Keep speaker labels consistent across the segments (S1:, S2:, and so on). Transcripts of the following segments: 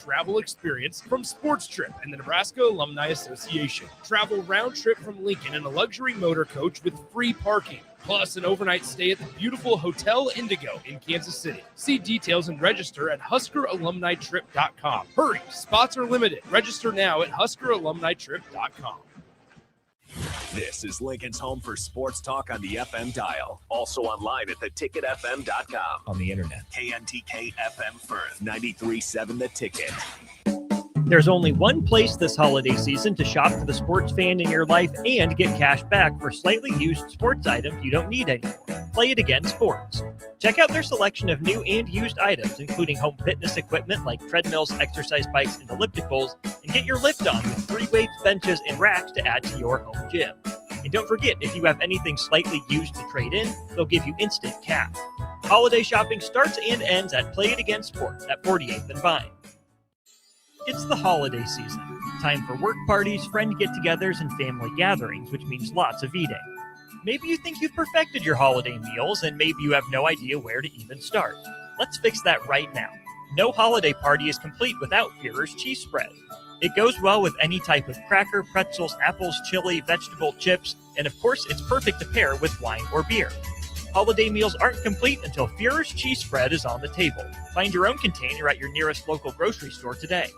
S1: travel experience from Sports Trip and the Nebraska Alumni Association. Travel round trip from Lincoln in a luxury motor coach with free parking, plus an overnight stay at the beautiful Hotel Indigo in Kansas City. See details and register at HuskerAlumniTrip.com. Hurry, spots are limited. Register now at HuskerAlumniTrip.com.
S2: This is Lincoln's home for sports talk on the FM dial. Also online at theticketfm.com.
S3: On the internet.
S2: KNTK FM Firth, 93.7 The Ticket.
S4: There's only one place this holiday season to shop for the sports fan in your life and get cash back for slightly used sports items you don't need anymore. Play It Again Sports. Check out their selection of new and used items, including home fitness equipment like treadmills, exercise bikes, and ellipticals, and get your lift on with free weights, benches, and racks to add to your home gym. And don't forget, if you have anything slightly used to trade in, they'll give you instant cash. Holiday shopping starts and ends at Play It Again Sports at 48th and Vine. It's the holiday season. Time for work parties, friend get-togethers, and family gatherings, which means lots of eating. Maybe you think you've perfected your holiday meals, and maybe you have no idea where to even start. Let's fix that right now. No holiday party is complete without Führer's cheese spread. It goes well with any type of cracker, pretzels, apples, chili, vegetable, chips, and of course, it's perfect to pair with wine or beer. Holiday meals aren't complete until Führer's cheese spread is on the table. Find your own container at your nearest local grocery store today.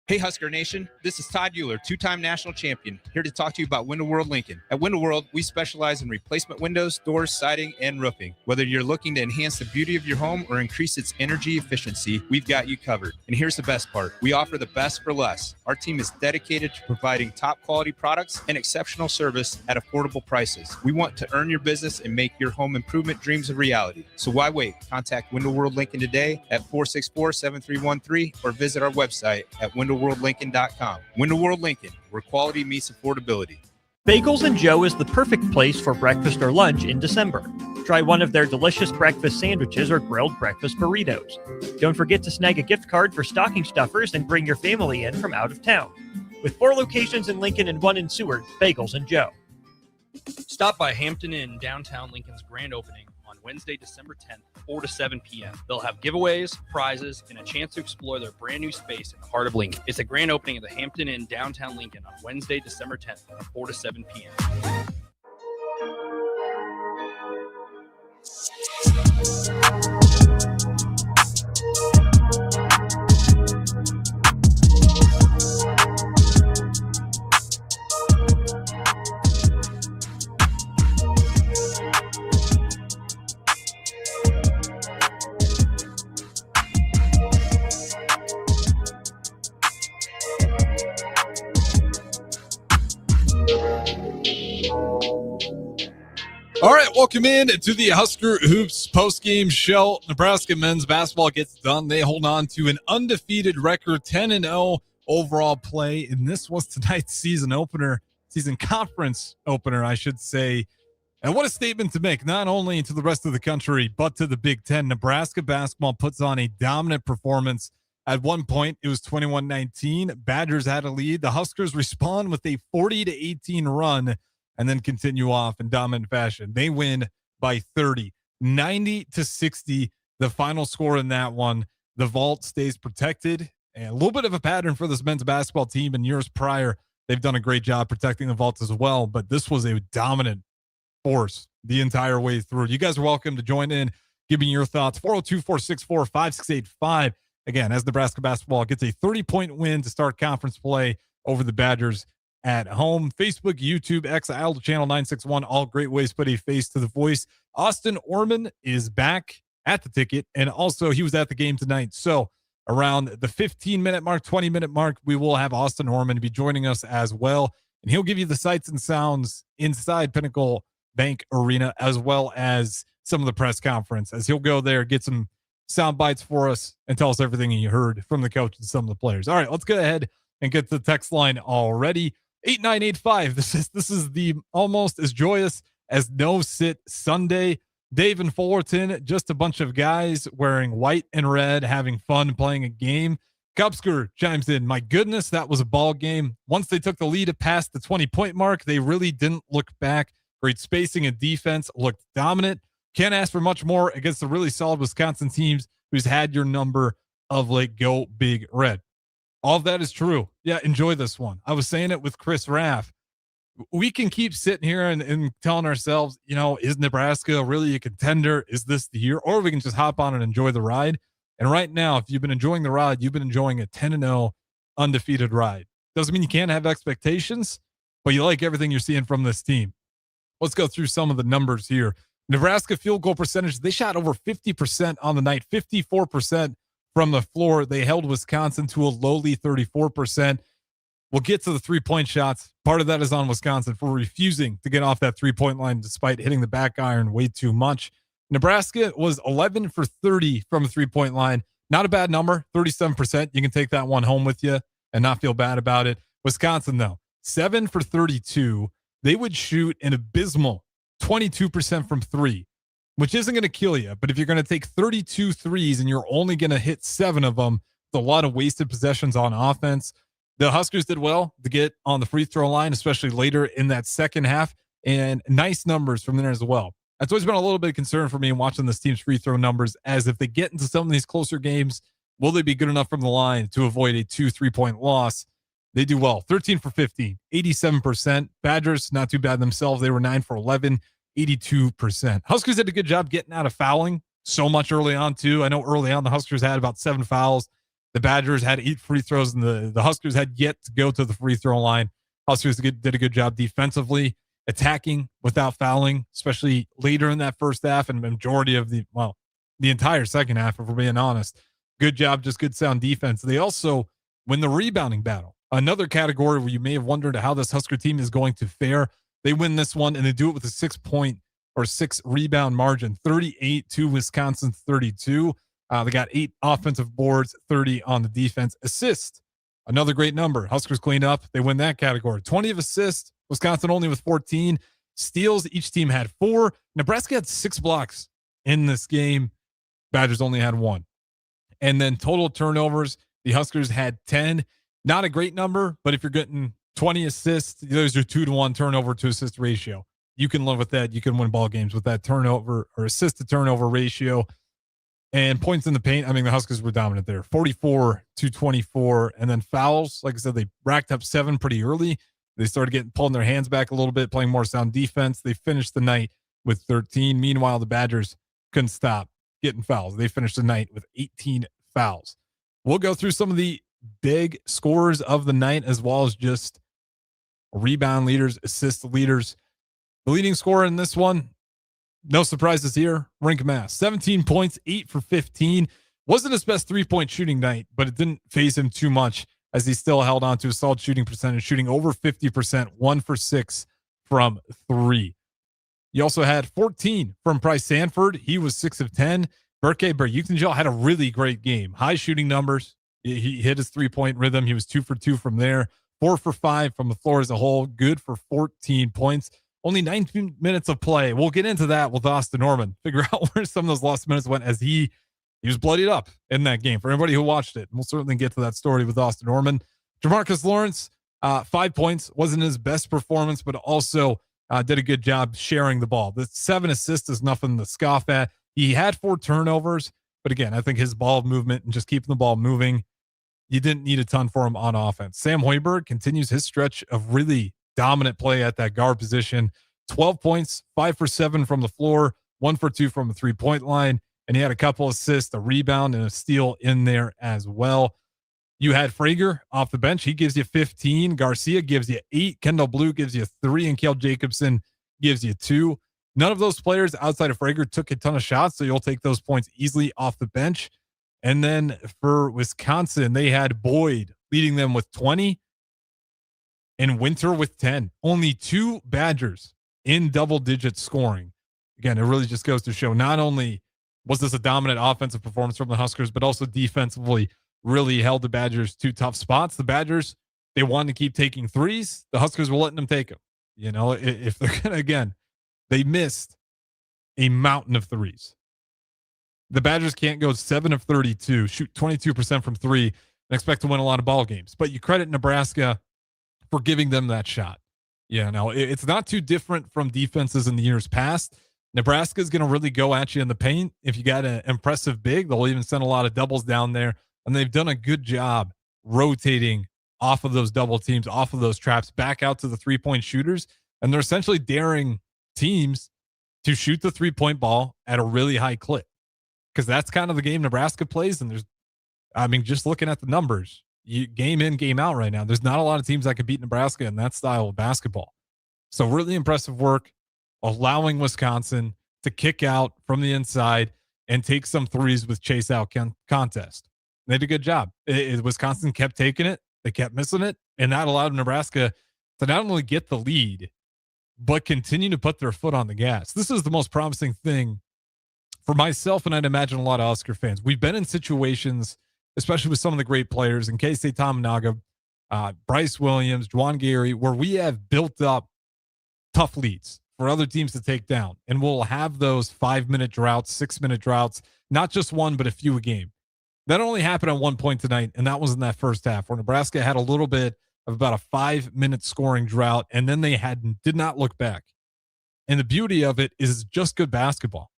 S5: Hey Husker Nation, this is Todd Euler, two-time national champion, here to talk to you about Window World Lincoln. At Window World, we specialize in replacement windows, doors, siding, and roofing. Whether you're looking to enhance the beauty of your home or increase its energy efficiency, we've got you covered. And here's the best part. We offer the best for less. Our team is dedicated to providing top-quality products and exceptional service at affordable prices. We want to earn your business and make your home improvement dreams a reality. So why wait? Contact Window World Lincoln today at 464-7313 or visit our website at WindowWorldLincoln.com. Window World Lincoln, where quality meets affordability.
S4: Bagels and Joe is the perfect place for breakfast or lunch in December. Try one of their delicious breakfast sandwiches or grilled breakfast burritos. Don't forget to snag a gift card for stocking stuffers and bring your family in from out of town. With 4 locations in Lincoln and 1 in Seward, Bagels and Joe.
S6: Stop by Hampton Inn downtown Lincoln's grand opening on Wednesday, December 10th, 4 to 7 p.m. They'll have giveaways, prizes, and a chance to explore their brand new space in the heart of Lincoln. It's a grand opening of the Hampton Inn downtown Lincoln on Wednesday, December 10th, 4 to 7 p.m.
S7: All right, welcome in to the Husker Hoops postgame show. Nebraska men's basketball gets done. They hold on to an undefeated record, 10-0 overall play, and this was tonight's season conference opener, I should say. And what a statement to make, not only to the rest of the country, but to the Big Ten. Nebraska basketball puts on a dominant performance. At one point, it was 21-19. Badgers had a lead. The Huskers respond with a 40-18 run and then continue off in dominant fashion. They win by 30, 90-60, the final score in that one. The vault stays protected, and a little bit of a pattern for this men's basketball team. In years prior, they've done a great job protecting the vault as well, but this was a dominant force the entire way through. You guys are welcome to join in, give me your thoughts. 402-464-5685. Again, as Nebraska basketball gets a 30-point win to start conference play over the Badgers at home. Facebook, YouTube, X, IL channel 961, all great ways to put a face to the voice. Austin Orman is back at the ticket, and also he was at the game tonight. So around the 15-minute mark, 20-minute mark, we will have Austin Orman be joining us as well, and he'll give you the sights and sounds inside Pinnacle Bank Arena, as well as some of the press conference, as he'll go there, get some sound bites for us, and tell us everything he heard from the coach and some of the players. All right, let's go ahead and get to the text line already. 8985. This is the almost as joyous as No Sit Sunday. Dave and Fullerton, just a bunch of guys wearing white and red, having fun playing a game. Cupsker chimes in, my goodness, that was a ball game. Once they took the lead past the 20-point mark, they really didn't look back. Great spacing and defense, looked dominant. Can't ask for much more against the really solid Wisconsin teams who's had your number of late. Go Big Red. All of that is true. Yeah, enjoy this one. I was saying it with Chris Raff. We can keep sitting here and telling ourselves, is Nebraska really a contender? Is this the year? Or we can just hop on and enjoy the ride. And right now, if you've been enjoying the ride, you've been enjoying a 10-0 undefeated ride. Doesn't mean you can't have expectations, but you like everything you're seeing from this team. Let's go through some of the numbers here. Nebraska field goal percentage, they shot over 50% on the night, 54% from the floor. They held Wisconsin to a lowly 34%. We'll get to the three-point shots. Part of that is on Wisconsin for refusing to get off that three-point line despite hitting the back iron way too much. Nebraska was 11 for 30 from a three-point line. Not a bad number, 37%. You can take that one home with you and not feel bad about it. Wisconsin, though, 7 for 32. They would shoot an abysmal 22% from three, which isn't going to kill you. But if you're going to take 32 threes and you're only going to hit 7 of them, it's a lot of wasted possessions on offense. The Huskers did well to get on the free throw line, especially later in that second half, and nice numbers from there as well. That's always been a little bit of concern for me in watching this team's free throw numbers, as if they get into some of these closer games, will they be good enough from the line to avoid a 2 3-point loss? They do well. 13 for 15, 87%. Badgers, not too bad themselves. They were 9 for 11, 82%. Huskers did a good job getting out of fouling so much early on, too. I know early on the Huskers had about 7 fouls. The Badgers had 8 free throws, and the Huskers had yet to go to the free throw line. Huskers did a good job defensively, attacking without fouling, especially later in that first half and majority of the entire second half, if we're being honest. Good job, just good sound defense. They also win the rebounding battle. Another category where you may have wondered how this Husker team is going to fare. They win this one, and they do it with a 6-point or 6 rebound margin, 38 to Wisconsin's 32. They got 8 offensive boards, 30 on the defense. Assist, another great number. Huskers cleaned up. They win that category. 20 of assists. Wisconsin only with 14. Steals, each team had 4. Nebraska had 6 blocks in this game. Badgers only had 1. And then total turnovers, the Huskers had 10. Not a great number, but if you're getting 20 assists, there's your 2-to-1 turnover to assist ratio. You can live with that. You can win ball games with that turnover or assist to turnover ratio. And points in the paint, I mean, the Huskers were dominant there. 44-24. And then fouls, like I said, they racked up 7 pretty early. They started pulling their hands back a little bit, playing more sound defense. They finished the night with 13. Meanwhile, the Badgers couldn't stop getting fouls. They finished the night with 18 fouls. We'll go through some of the big scorers of the night, as well as just rebound leaders, assist leaders. The leading scorer in this one, no surprises here, Rink Mass. 17 points, 8 for 15. Wasn't his best 3-point shooting night, but it didn't faze him too much as he still held on to a solid shooting percentage, shooting over 50%, 1 for 6 from 3. You also had 14 from Bryce Sanford. He was 6 of 10. Berke Berukengel had a really great game. High shooting numbers. He hit his 3-point rhythm. He was 2 for 2 from there. 4 for 5 from the floor as a whole. Good for 14 points. Only 19 minutes of play. We'll get into that with Austin Norman. Figure out where some of those lost minutes went, as he was bloodied up in that game for everybody who watched it. We'll certainly get to that story with Austin Norman. Jamarcus Lawrence, 5 points. Wasn't his best performance, but also did a good job sharing the ball. The 7 assists is nothing to scoff at. He had 4 turnovers, but again, I think his ball movement and just keeping the ball moving, you didn't need a ton for him on offense. Sam Hoiberg continues his stretch of really dominant play at that guard position. 12 points, 5 for 7 from the floor, 1 for 2 from the 3-point line, and he had a couple assists, a rebound, and a steal in there as well. You had Frager off the bench. He gives you 15. Garcia gives you 8. Kendall Blue gives you 3, and Kale Jacobson gives you 2. None of those players outside of Frager took a ton of shots, so you'll take those points easily off the bench. And then for Wisconsin, they had Boyd leading them with 20 and Winter with 10. Only 2 Badgers in double-digit scoring. Again, it really just goes to show not only was this a dominant offensive performance from the Huskers, but also defensively really held the Badgers to tough spots. The Badgers, they wanted to keep taking threes. The Huskers were letting them take them. You know, if they're going to, again, they missed a mountain of threes. The Badgers can't go 7 of 32, shoot 22% from 3, and expect to win a lot of ball games. But you credit Nebraska for giving them that shot. Yeah, no, it's not too different from defenses in the years past. Nebraska is going to really go at you in the paint. If you got an impressive big, they'll even send a lot of doubles down there, and they've done a good job rotating off of those double teams, off of those traps, back out to the 3-point shooters. And they're essentially daring teams to shoot the 3-point ball at a really high clip, because that's kind of the game Nebraska plays. And just looking at the numbers, game in, game out right now, there's not a lot of teams that can beat Nebraska in that style of basketball. So really impressive work, allowing Wisconsin to kick out from the inside and take some threes with chase out contest. They did a good job. Wisconsin kept taking it. They kept missing it. And that allowed Nebraska to not only get the lead, but continue to put their foot on the gas. This is the most promising thing for myself, and I'd imagine a lot of Husker fans. We've been in situations, especially with some of the great players, in Keisei Tominaga, Bryce Williams, Juwan Gary, where we have built up tough leads for other teams to take down. And we'll have those 5-minute droughts, 6-minute droughts, not just one, but a few a game. That only happened at one point tonight, and that was in that first half, where Nebraska had a little bit of about a 5-minute scoring drought, and then they did not look back. And the beauty of it is it's just good basketball.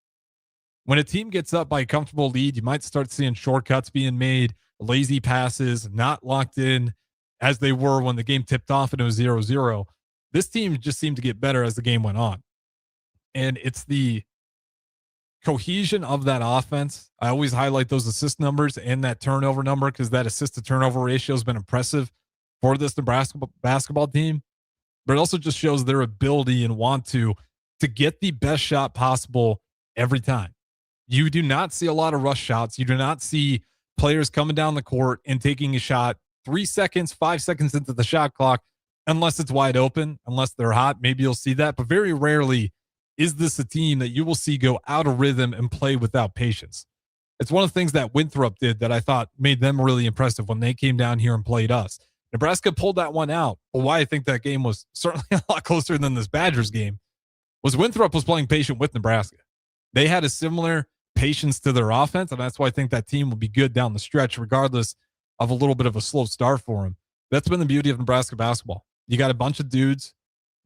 S7: When a team gets up by a comfortable lead, you might start seeing shortcuts being made, lazy passes, not locked in as they were when the game tipped off and it was 0-0. This team just seemed to get better as the game went on. And it's the cohesion of that offense. I always highlight those assist numbers and that turnover number, because that assist to turnover ratio has been impressive for this Nebraska basketball team. But it also just shows their ability and want to get the best shot possible every time. You do not see a lot of rush shots. You do not see players coming down the court and taking a shot 3 seconds, 5 seconds into the shot clock, unless it's wide open, unless they're hot. Maybe you'll see that, but very rarely is this a team that you will see go out of rhythm and play without patience. It's one of the things that Winthrop did that I thought made them really impressive when they came down here and played us. Nebraska pulled that one out. But why I think that game was certainly a lot closer than this Badgers game was Winthrop was playing patient with Nebraska. They had a similar patience to their offense, and that's why I think that team will be good down the stretch, regardless of a little bit of a slow start for them. That's been the beauty of Nebraska basketball. You got a bunch of dudes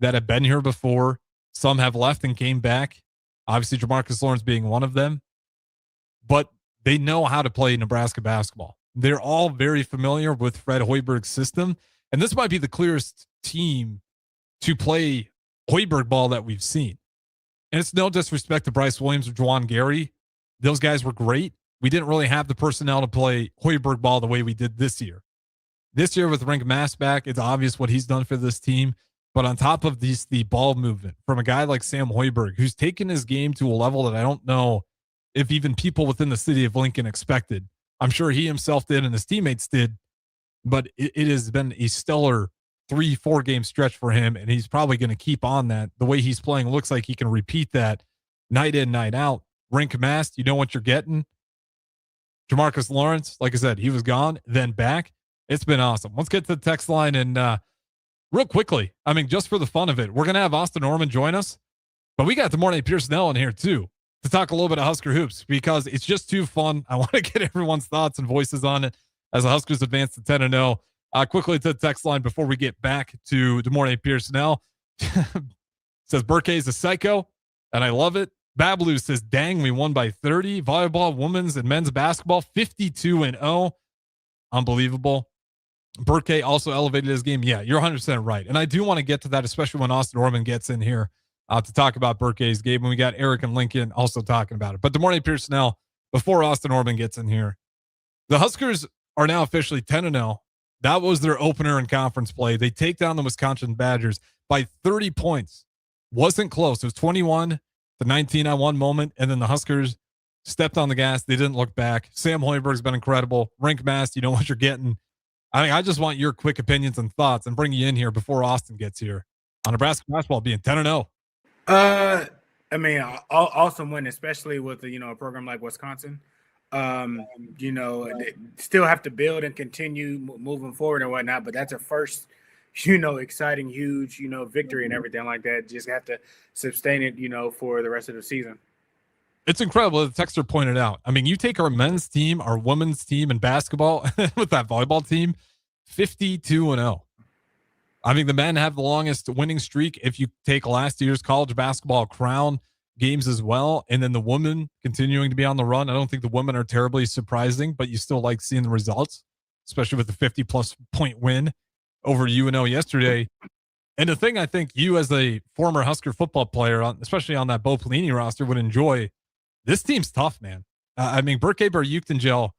S7: that have been here before. Some have left and came back. Obviously, Jamarcus Lawrence being one of them. But they know how to play Nebraska basketball. They're all very familiar with Fred Hoiberg's system. And this might be the clearest team to play Hoiberg ball that we've seen. And it's no disrespect to Bryce Williams or Juwan Gary. Those guys were great. We didn't really have the personnel to play Hoiberg ball the way we did this year. This year with Rink Mass back, it's obvious what he's done for this team. But on top of the ball movement from a guy like Sam Hoiberg, who's taken his game to a level that I don't know if even people within the city of Lincoln expected. I'm sure he himself did and his teammates did, but it has been a stellar 3-4 game stretch for him, and he's probably going to keep on that. The way he's playing looks like he can repeat that night in, night out. Rink Mast, you know what you're getting. Jamarcus Lawrence, like I said, he was gone, then back. It's been awesome. Let's get to the text line and real quickly, just for the fun of it, we're going to have Austin Norman join us, but we got the Morning Pearsonell in here too to talk a little bit of Husker hoops, because it's just too fun. I want to get everyone's thoughts and voices on it as the Huskers advance to 10-0. Quickly to the text line before we get back to the Morning Pearsonell. Says Burke is a psycho, and I love it. Babaloo says, dang, we won by 30. Volleyball, women's, and men's basketball, 52-0. Unbelievable. Burke also elevated his game. Yeah, you're 100% right. And I do want to get to that, especially when Austin Orman gets in here to talk about Burke's game. And we got Eric and Lincoln also talking about it. But the Morning Pearsonell, before Austin Orman gets in here, the Huskers are now officially 10-0. That was their opener in conference play. They take down the Wisconsin Badgers by 30 points. Wasn't close. It was 21-19 on one moment, and then the Huskers stepped on the gas. They didn't look back. Sam Hoiberg's been incredible. Rink Mast, you know what you're getting. I just want your quick opinions and thoughts and bring you in here before Austin gets here on Nebraska basketball being 10-0.
S3: Awesome win, especially with a program like Wisconsin. They still have to build and continue moving forward and whatnot, but that's a first, exciting, huge, victory and everything like that. Just have to sustain it, for the rest of the season.
S7: It's incredible. The texter pointed out. You take our men's team, our women's team in basketball with that volleyball team, 52-0. The men have the longest winning streak if you take last year's college basketball crown games as well. And then the women continuing to be on the run. I don't think the women are terribly surprising, but you still like seeing the results. especially with the 50-plus point win over UNO yesterday. And the thing I think you as a former Husker football player, especially on that Bo Pelini roster, would enjoy, this team's tough, man. I mean, Burke Bar-Uchtengel,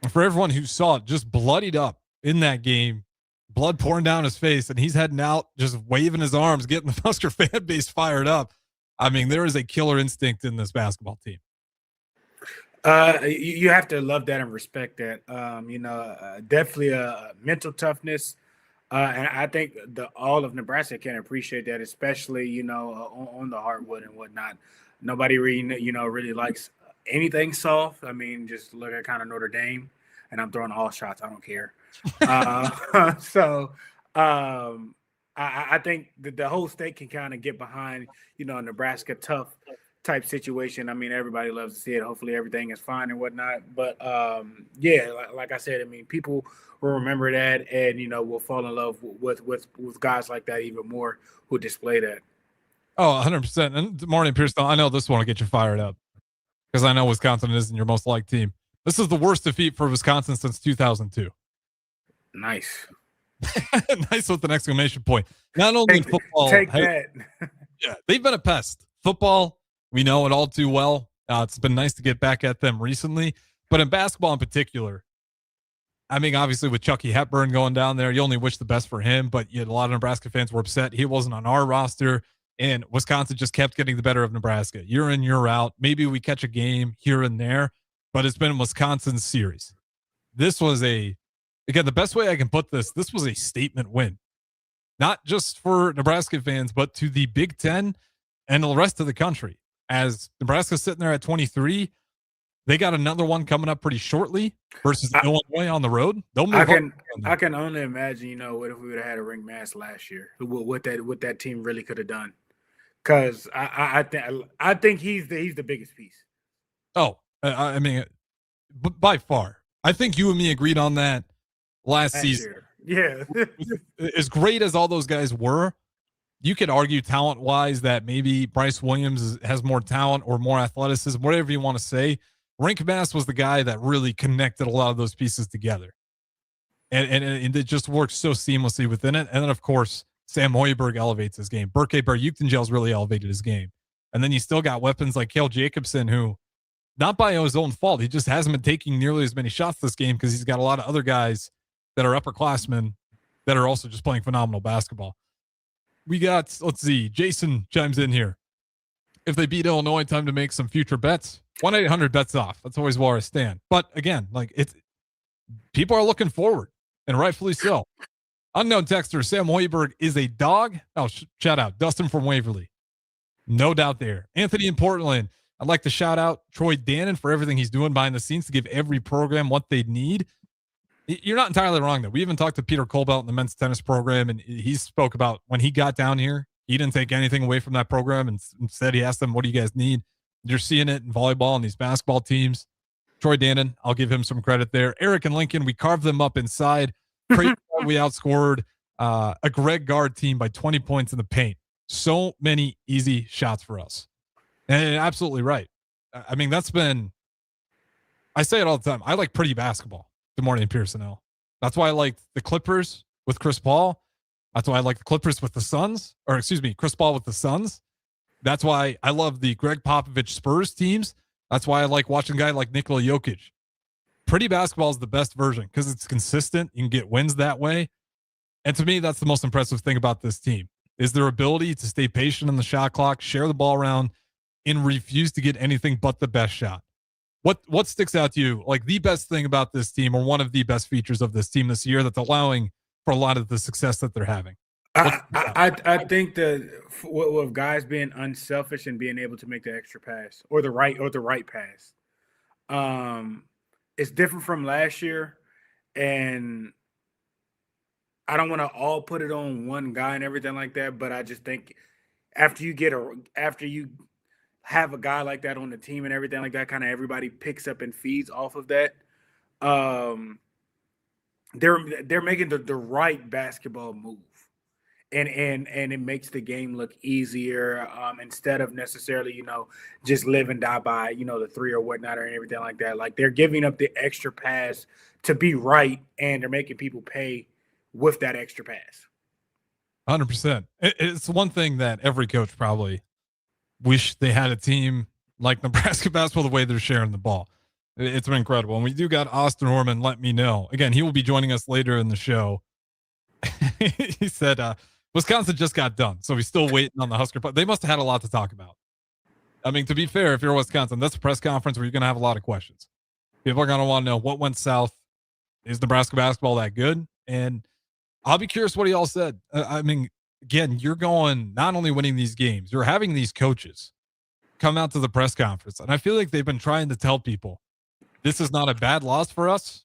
S7: for everyone who saw it, just bloodied up in that game, blood pouring down his face, and he's heading out, just waving his arms, getting the Husker fan base fired up. I mean, there is a killer instinct in this basketball team.
S3: You have to love that and respect that. Definitely a mental toughness. And I think all of Nebraska can appreciate that, especially, on the hardwood and whatnot. Nobody really likes anything soft. I mean, just look at kind of Notre Dame, and I'm throwing all shots. I don't care. I think the whole state can kind of get behind, a Nebraska tough type situation. I mean, everybody loves to see it. Hopefully everything is fine and whatnot. But, like I said, I mean, people will remember that and, will fall in love with guys like that even more who display that.
S7: Oh, 100%. And Morning Pearson, I know this one will get you fired up because I know Wisconsin isn't your most liked team. This is the worst defeat for Wisconsin since 2002.
S3: Nice.
S7: Nice with an exclamation point. Not only in football.
S3: That.
S7: Yeah, they've been a pest. Football, we know it all too well. It's been nice to get back at them recently. But in basketball in particular, I mean, obviously with Chucky Hepburn going down there, you only wish the best for him. But a lot of Nebraska fans were upset he wasn't on our roster. And Wisconsin just kept getting the better of Nebraska. Year in, year out. Maybe we catch a game here and there. But it's been Wisconsin's series. This was again, the best way I can put this was a statement win. Not just for Nebraska fans, but to the Big Ten and the rest of the country. As Nebraska's sitting there at 23, they got another one coming up pretty shortly versus Illinois on the road. They'll move
S3: I can only imagine, what if we would have had a ring mass last year? What that team really could have done. Because I think he's the biggest piece.
S7: Oh, I mean, by far. I think you and me agreed on that last season.
S3: Year. Yeah.
S7: As great as all those guys were, you could argue talent-wise that maybe Bryce Williams has more talent or more athleticism, whatever you want to say. Rink Mass was the guy that really connected a lot of those pieces together. And it just works so seamlessly within it. And then, of course, Sam Hoiberg elevates his game. Burke Bar-Uchtengel's really elevated his game. And then you still got weapons like Cale Jacobson, who, not by his own fault, he just hasn't been taking nearly as many shots this game because he's got a lot of other guys that are upperclassmen that are also just playing phenomenal basketball. We got, let's see, Jason chimes in here. If they beat Illinois, time to make some future bets. 1-800-BETS off. That's always where I stand. But again, people are looking forward, and rightfully so. Unknown texter, Sam Hoiberg is a dog. Oh, shout out. Dustin from Waverly. No doubt there. Anthony in Portland. I'd like to shout out Troy Dannon for everything he's doing behind the scenes to give every program what they need. You're not entirely wrong, though. We even talked to Peter Colbelt in the men's tennis program, and he spoke about when he got down here, he didn't take anything away from that program, and instead he asked them, what do you guys need? You're seeing it in volleyball and these basketball teams. Troy Dannon, I'll give him some credit there. Eric and Lincoln, we carved them up inside. We outscored a Greg Gard team by 20 points in the paint. So many easy shots for us. And absolutely right. I mean, I say it all the time. I like pretty basketball. Good morning, Pearson L. That's why I like the Clippers with Chris Paul. That's why I like the Clippers with the Suns, Chris Paul with the Suns. That's why I love the Greg Popovich Spurs teams. That's why I like watching a guy like Nikola Jokic. Pretty basketball is the best version because it's consistent. You can get wins that way. And to me, that's the most impressive thing about this team is their ability to stay patient on the shot clock, share the ball around, and refuse to get anything but the best shot. What sticks out to you, like the best thing about this team or one of the best features of this team this year that's allowing for a lot of the success that they're having?
S3: I think that with guys being unselfish and being able to make the extra pass or the right pass, it's different from last year, and I don't want to all put it on one guy and everything like that. But I just think after you have a guy like that on the team and everything like that, kind of everybody picks up and feeds off of that. They're making the right basketball move. And it makes the game look easier instead of necessarily, just live and die by, the three or whatnot or everything like that. Like they're giving up the extra pass to be right, and they're making people pay with that extra pass.
S7: 100%. It's one thing that every coach probably wish they had a team like Nebraska basketball the way they're sharing the ball. It's been incredible. And we do got Austin Horman. Let me know. Again, he will be joining us later in the show. He said Wisconsin just got done, so he's still waiting on the Husker. They must have had a lot to talk about. I mean, to be fair, if you're Wisconsin, that's a press conference where you're going to have a lot of questions. People are going to want to know what went south. Is Nebraska basketball that good? And I'll be curious what he all said. I mean, again, you're going not only winning these games, you're having these coaches come out to the press conference. And I feel like they've been trying to tell people this is not a bad loss for us.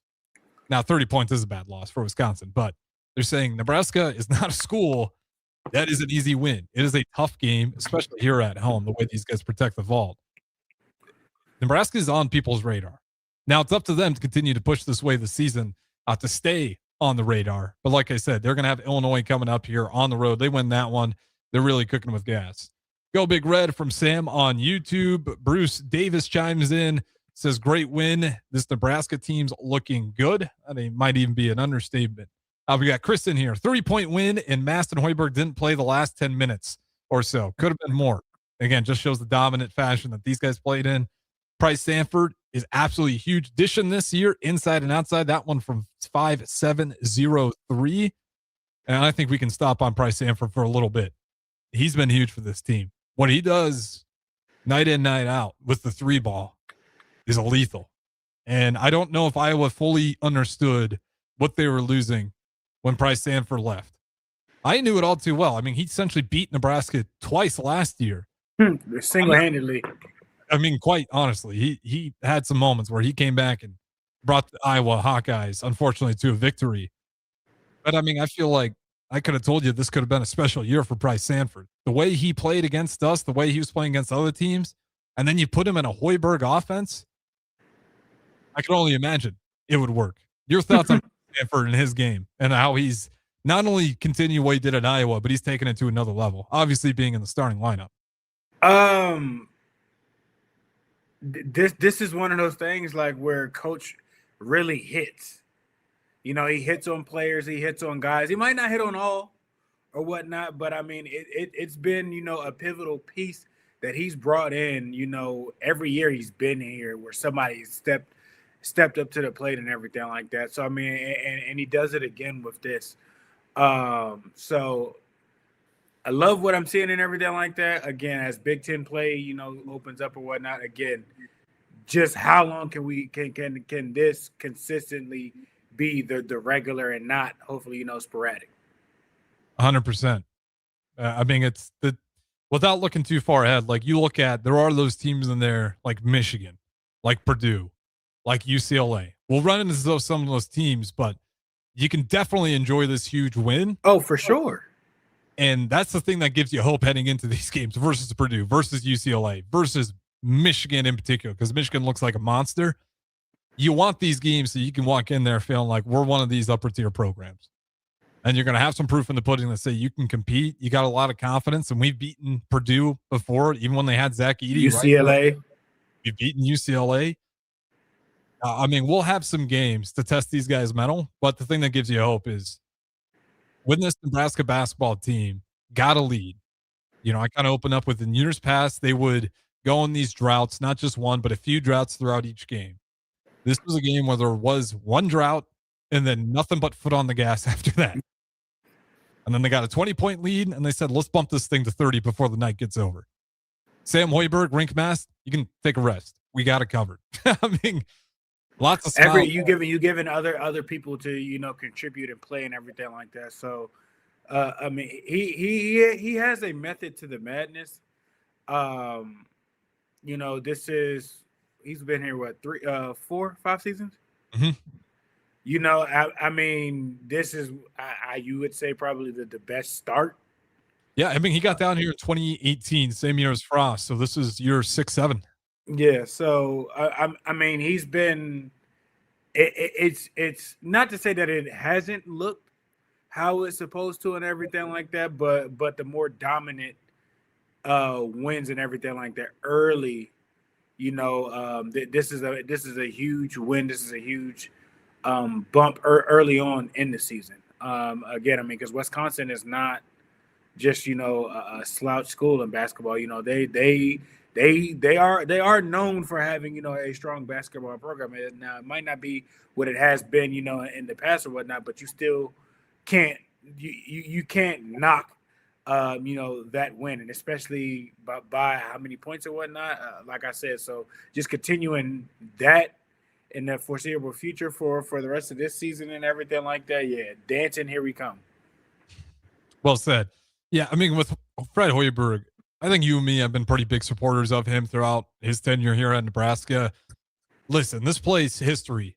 S7: Now, 30 points is a bad loss for Wisconsin, but they're saying Nebraska is not a school that is an easy win. It is a tough game, especially here at home, the way these guys protect the vault. Nebraska is on people's radar. Now, it's up to them to continue to push this way this season to stay on the radar. But like I said, they're going to have Illinois coming up here on the road. They win that one. They're really cooking with gas. Go Big Red from Sam on YouTube. Bruce Davis chimes in, says, great win. This Nebraska team's looking good. I mean, might even be an understatement. We got Chris in here. 30-point win, and Maston Hoiberg didn't play the last 10 minutes or so. Could have been more. Again, just shows the dominant fashion that these guys played in. Price Sanford is absolutely huge addition this year, inside and outside. That one from 5-7-0-3. And I think we can stop on Price Sanford for a little bit. He's been huge for this team. What he does night in, night out with the three ball is lethal. And I don't know if Iowa fully understood what they were losing when Price Sanford left. I knew it all too well. I mean, he essentially beat Nebraska twice last year.
S3: Single-handedly.
S7: I mean, quite honestly, he had some moments where he came back and brought the Iowa Hawkeyes, unfortunately, to a victory. But, I mean, I feel like I could have told you this could have been a special year for Price Sanford. The way he played against us, the way he was playing against other teams, and then you put him in a Hoiberg offense, I can only imagine it would work. Your thoughts on Sanford and his game and how he's not only continue what he did at Iowa, but he's taken it to another level, obviously being in the starting lineup.
S3: This is one of those things like where coach really hits. You know, he hits on players, he hits on guys. He might not hit on all or whatnot, but I mean, it's been, you know, a pivotal piece that he's brought in, you know, every year he's been here where somebody stepped up to the plate and everything like that. So, I mean, and he does it again with this. So I love what I'm seeing and everything like that. Again, as Big Ten play, you know, opens up or whatnot. Again, just how long can this consistently be the regular and not hopefully, you know, sporadic?
S7: 100%. I mean, it's the without looking too far ahead. Like you look at, there are those teams in there like Michigan, like Purdue, like UCLA. We'll run into some of those teams, but you can definitely enjoy this huge win.
S3: Oh, for sure.
S7: And that's the thing that gives you hope heading into these games versus Purdue, versus UCLA, versus Michigan in particular, because Michigan looks like a monster. You want these games so you can walk in there feeling like we're one of these upper tier programs. And you're going to have some proof in the pudding that say you can compete. You got a lot of confidence, and we've beaten Purdue before, even when they had Zach Edey.
S3: UCLA.
S7: Right? We've beaten UCLA. I mean, we'll have some games to test these guys' mettle, but the thing that gives you hope is when this Nebraska basketball team got a lead, you know, I kind of opened up with in years past, they would go on these droughts, not just one, but a few droughts throughout each game. This was a game where there was one drought and then nothing but foot on the gas after that. And then they got a 20-point lead, and they said, let's bump this thing to 30 before the night gets over. Sam Hoiberg, rink mask, you can take a rest. We got it covered. I mean, lots of smiles.
S3: You giving other people to, you know, contribute and play and everything like that. So, I mean, he has a method to the madness. You know, he's been here what 4, 5 seasons.
S7: Mm-hmm.
S3: You know, I mean, this is you would say probably the best start.
S7: Yeah, I mean, he got down here in 2018, same year as Frost. So this is year 6, 7.
S3: Yeah, so I mean, he's been. It's not to say that it hasn't looked how it's supposed to and everything like that, but the more dominant wins and everything like that early, you know, this is a huge win. This is a huge bump early on in the season. Again, I mean, because Wisconsin is not just a slouch school in basketball. They are known for having a strong basketball program. Now it might not be what it has been in the past or whatnot, but you still can't you can't knock that win, and especially by how many points or whatnot. Like I said, so just continuing that in the foreseeable future for the rest of this season and everything like that. Yeah, dancing, here we come.
S7: Well said. Yeah, I mean, with Fred Hoiberg, I think you and me have been pretty big supporters of him throughout his tenure here at Nebraska. Listen, this play's history.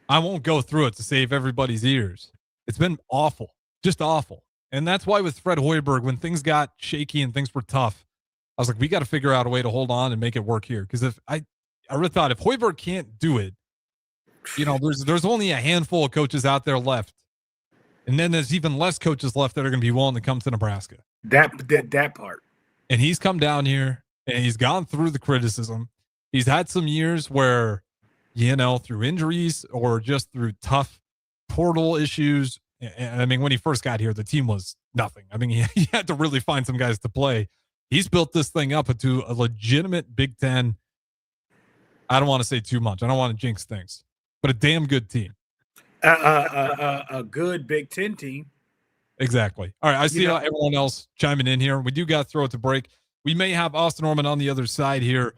S7: I won't go through it to save everybody's ears. It's been awful, just awful. And that's why with Fred Hoiberg, when things got shaky and things were tough, I was like, we got to figure out a way to hold on and make it work here. Because if I really thought if Hoiberg can't do it, there's only a handful of coaches out there left. And then there's even less coaches left that are going to be willing to come to Nebraska.
S3: That part.
S7: And he's come down here and he's gone through the criticism. He's had some years where, through injuries or just through tough portal issues. And I mean, when he first got here, the team was nothing. I mean, he had to really find some guys to play. He's built this thing up into a legitimate Big Ten. I don't want to say too much. I don't want to jinx things, but a damn good team.
S3: A good Big Ten team.
S7: Exactly. All right. I see everyone else chiming in here. We do got to throw it to break. We may have Austin Norman on the other side here.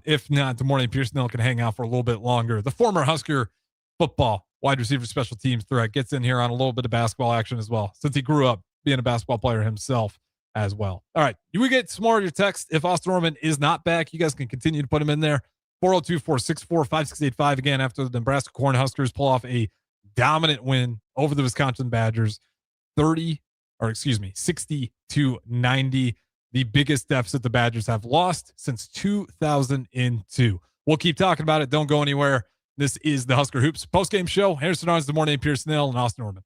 S7: If not, DeMornay Pierce-Nell can hang out for a little bit longer. The former Husker football wide receiver special teams threat gets in here on a little bit of basketball action as well, since he grew up being a basketball player himself as well. All right. You will get some more of your text. If Austin Norman is not back, you guys can continue to put him in there. 402-464-5685. Again, after the Nebraska Cornhuskers pull off a dominant win over the Wisconsin Badgers, 60-90, the biggest deficit the Badgers have lost since 2002. We'll keep talking about it. Don't go anywhere. This is the Husker Hoops postgame show. Harrison Arns, DeMornay Pierce-Nell, and Austin Norman.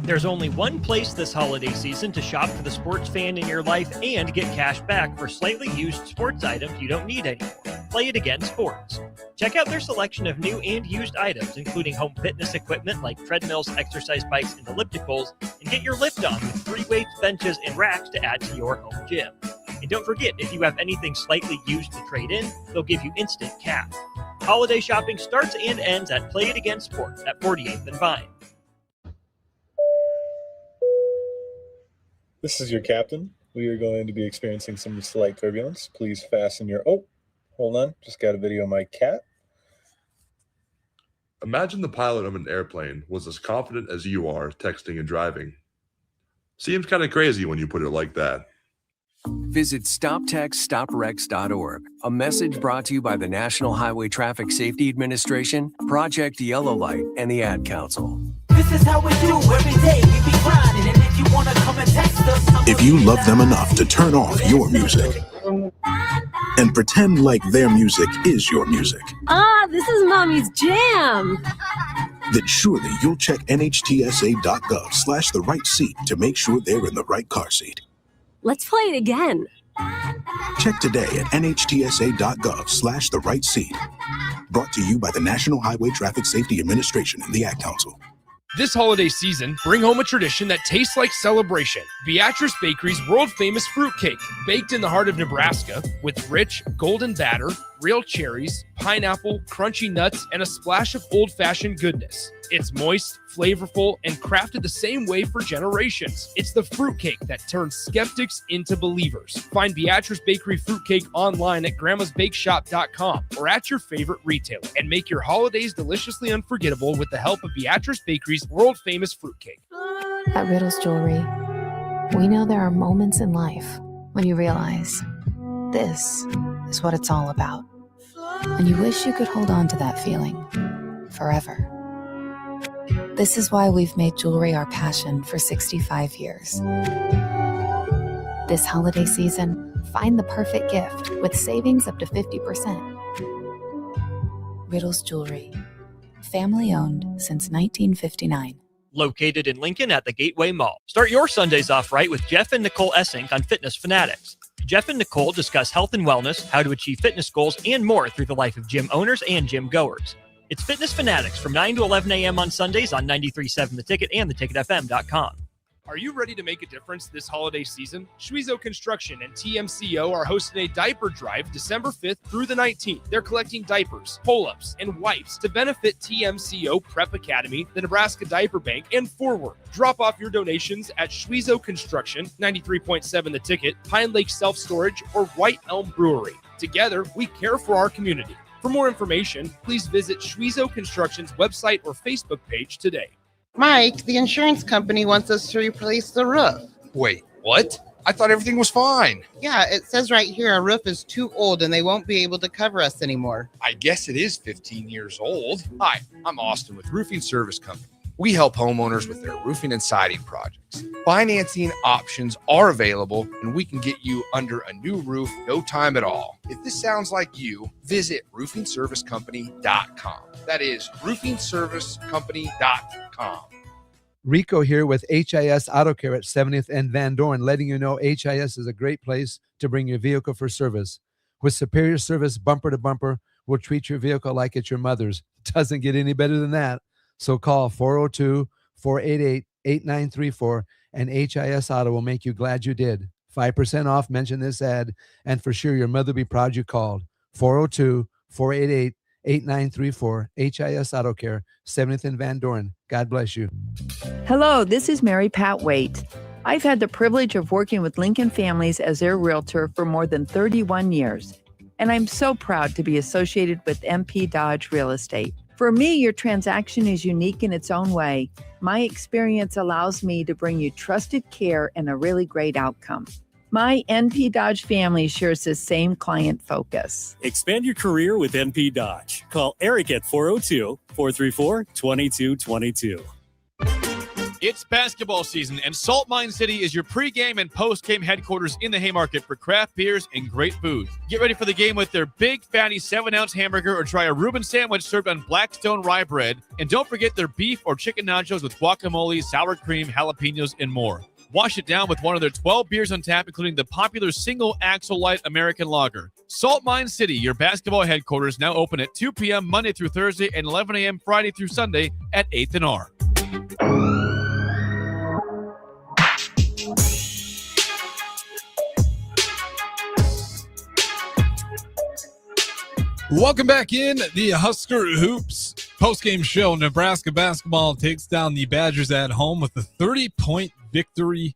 S4: There's only one place this holiday season to shop for the sports fan in your life and get cash back for slightly used sports items you don't need anymore. Play It Again Sports. Check out their selection of new and used items, including home fitness equipment like treadmills, exercise bikes, and ellipticals, and get your lift on with free weights, benches, and racks to add to your home gym. And don't forget, if you have anything slightly used to trade in, they'll give you instant cash. Holiday shopping starts and ends at Play It Again Sports at 48th and Vine.
S8: This is your captain. We are going to be experiencing some slight turbulence. Please fasten your... Oh, hold on. Just got a video of my cat.
S9: Imagine the pilot of an airplane was as confident as you are texting and driving. Seems kind of crazy when you put it like that.
S10: Visit StopTextStopWrecks.org. A message brought to you by the National Highway Traffic Safety Administration, Project Yellow Light, and the Ad Council.
S11: This is how we do every day. We be grinding, and if you want to come and text us,
S12: if you love them enough to turn off your music and pretend like their music is your music.
S13: This is Mommy's jam.
S12: Then surely you'll check NHTSA.gov/the right seat to make sure they're in the right car seat.
S13: Let's play it again.
S12: Check today at NHTSA.gov/the right seat. Brought to you by the National Highway Traffic Safety Administration and the Ad Council.
S1: This holiday season, bring home a tradition that tastes like celebration. Beatrice Bakery's world-famous fruitcake, baked in the heart of Nebraska with rich, golden batter, real cherries, pineapple, crunchy nuts, and a splash of old-fashioned goodness. It's moist, flavorful, and crafted the same way for generations. It's the fruitcake that turns skeptics into believers. Find Beatrice Bakery fruitcake online at grandmasbakeshop.com or at your favorite retailer, and make your holidays deliciously unforgettable with the help of Beatrice Bakery's world-famous fruitcake.
S14: At Riddles Jewelry, we know there are moments in life when you realize this is what it's all about. And you wish you could hold on to that feeling forever. This is why we've made jewelry our passion for 65 years. This holiday season, find the perfect gift with savings up to 50%. Riddles Jewelry, family owned since 1959.
S4: Located in Lincoln at the Gateway Mall. Start your Sundays off right with Jeff and Nicole Essink on Fitness Fanatics. Jeff and Nicole discuss health and wellness, how to achieve fitness goals, and more through the life of gym owners and gym goers. It's Fitness Fanatics from 9 to 11 a.m. on Sundays on 93.7 The Ticket and theticketfm.com.
S1: Are you ready to make a difference this holiday season? Schwiezo Construction and TMCO are hosting a diaper drive December 5th through the 19th. They're collecting diapers, pull-ups, and wipes to benefit TMCO Prep Academy, the Nebraska Diaper Bank, and Forward. Drop off your donations at Schwiezo Construction, 93.7 The Ticket, Pine Lake Self-Storage, or White Elm Brewery. Together, we care for our community. For more information, please visit Schwiezo Construction's website or Facebook page today.
S15: Mike, the insurance company wants us to replace the roof.
S5: Wait, what? I thought everything was fine.
S15: Yeah, it says right here our roof is too old and they won't be able to cover us anymore.
S5: I guess it is 15 years old. Hi, I'm Austin with Roofing Service Company. We help homeowners with their roofing and siding projects. Financing options are available, and we can get you under a new roof no time at all. If this sounds like you, visit roofingservicecompany.com. That is roofingservicecompany.com.
S16: Rico here with HIS Auto Care at 70th and Van Dorn, letting you know HIS is a great place to bring your vehicle for service. With superior service bumper to bumper, we'll treat your vehicle like it's your mother's. Doesn't get any better than that. So call 402-488-8934 and HIS Auto will make you glad you did. 5% off, mention this ad, and for sure your mother will be proud you called. 402-488-8934, HIS Auto Care, 70th and Van Dorn. God bless you.
S17: Hello, this is Mary Pat Waite. I've had the privilege of working with Lincoln Families as their realtor for more than 31 years, and I'm so proud to be associated with MP Dodge Real Estate. For me, your transaction is unique in its own way. My experience allows me to bring you trusted care and a really great outcome. My NP Dodge family shares the same client focus.
S18: Expand your career with NP Dodge. Call Eric at 402-434-2222.
S19: It's basketball season, and Salt Mine City is your pregame and postgame headquarters in the Haymarket for craft beers and great food. Get ready for the game with their big, fatty 7-ounce hamburger or try a Reuben sandwich served on Blackstone rye bread. And don't forget their beef or chicken nachos with guacamole, sour cream, jalapenos, and more. Wash it down with one of their 12 beers on tap, including the popular Single Axle Light American Lager. Salt Mine City, your basketball headquarters, now open at 2 p.m. Monday through Thursday and 11 a.m. Friday through Sunday at 8th and R.
S7: Welcome back in the Husker Hoops postgame show. Nebraska basketball takes down the Badgers at home with a 30-point victory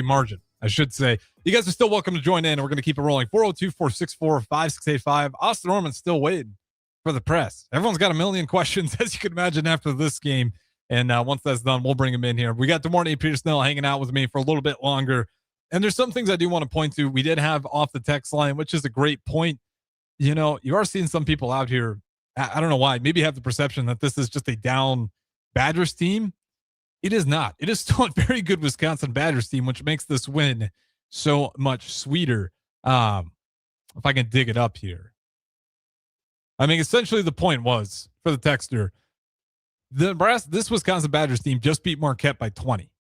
S7: margin, I should say. You guys are still welcome to join in. We're going to keep it rolling. 402-464-5685. Austin Norman's still waiting for the press. Everyone's got a million questions, as you can imagine, after this game. And once that's done, we'll bring him in here. We got DeMornay Petersnell hanging out with me for a little bit longer. And there's some things I do want to point to. We did have off the text line, which is a great point. You know, you are seeing some people out here, I don't know why, maybe have the perception that this is just a down Badgers team. It is not. It is still a very good Wisconsin Badgers team, which makes this win so much sweeter. If I can dig it up here. I mean, essentially the point was, for the texter, this Wisconsin Badgers team just beat Marquette by 20.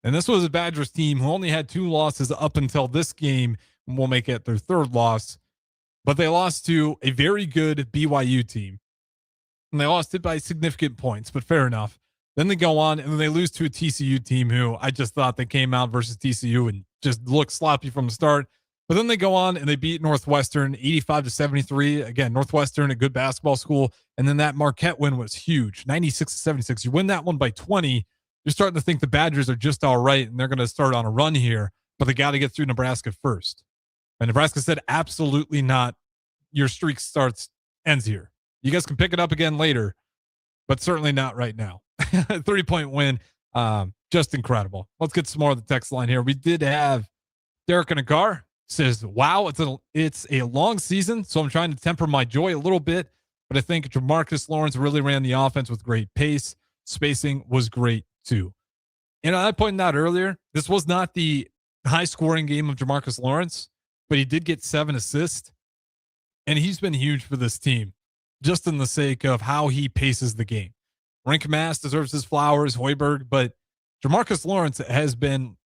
S7: And this was a Badgers team who only had 2 losses up until this game, and will make it their 3rd loss. But they lost to a very good BYU team. And they lost it by significant points, but fair enough. Then they go on and then they lose to a TCU team who I just thought they came out versus TCU and just looked sloppy from the start. But then they go on and they beat Northwestern 85-73. Again, Northwestern, a good basketball school. And then that Marquette win was huge, 96-76. You win that one by 20. You're starting to think the Badgers are just all right and they're going to start on a run here, but they got to get through Nebraska first. And Nebraska said, absolutely not. Your streak ends here. You guys can pick it up again later, but certainly not right now. 30-point win. Just incredible. Let's get some more of the text line here. We did have Derek in a car says, wow, it's a long season, so I'm trying to temper my joy a little bit, but I think Jamarcus Lawrence really ran the offense with great pace. Spacing was great too. And I pointed out earlier, this was not the high-scoring game of Jamarcus Lawrence, but he did get 7 assists, and he's been huge for this team, just in the sake of how he paces the game. Rink Mass deserves his flowers, Hoiberg, but Jamarcus Lawrence has been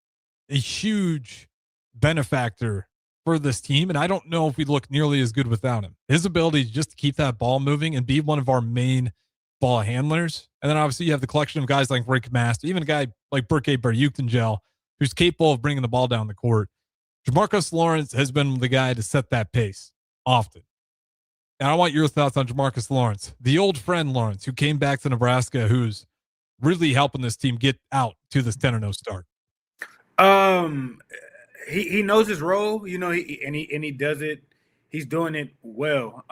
S7: a huge benefactor for this team, and I don't know if we look nearly as good without him. His ability just to keep that ball moving and be one of our main ball handlers. And then obviously you have the collection of guys like Rick Mast, even a guy like Burke Berukengel, who's capable of bringing the ball down the court. Jamarcus Lawrence has been the guy to set that pace often. And I want your thoughts on Jamarcus Lawrence, the old friend Lawrence, who came back to Nebraska, who's really helping this team get out to this 10-0 start.
S3: He knows his role, he does it. He's doing it well.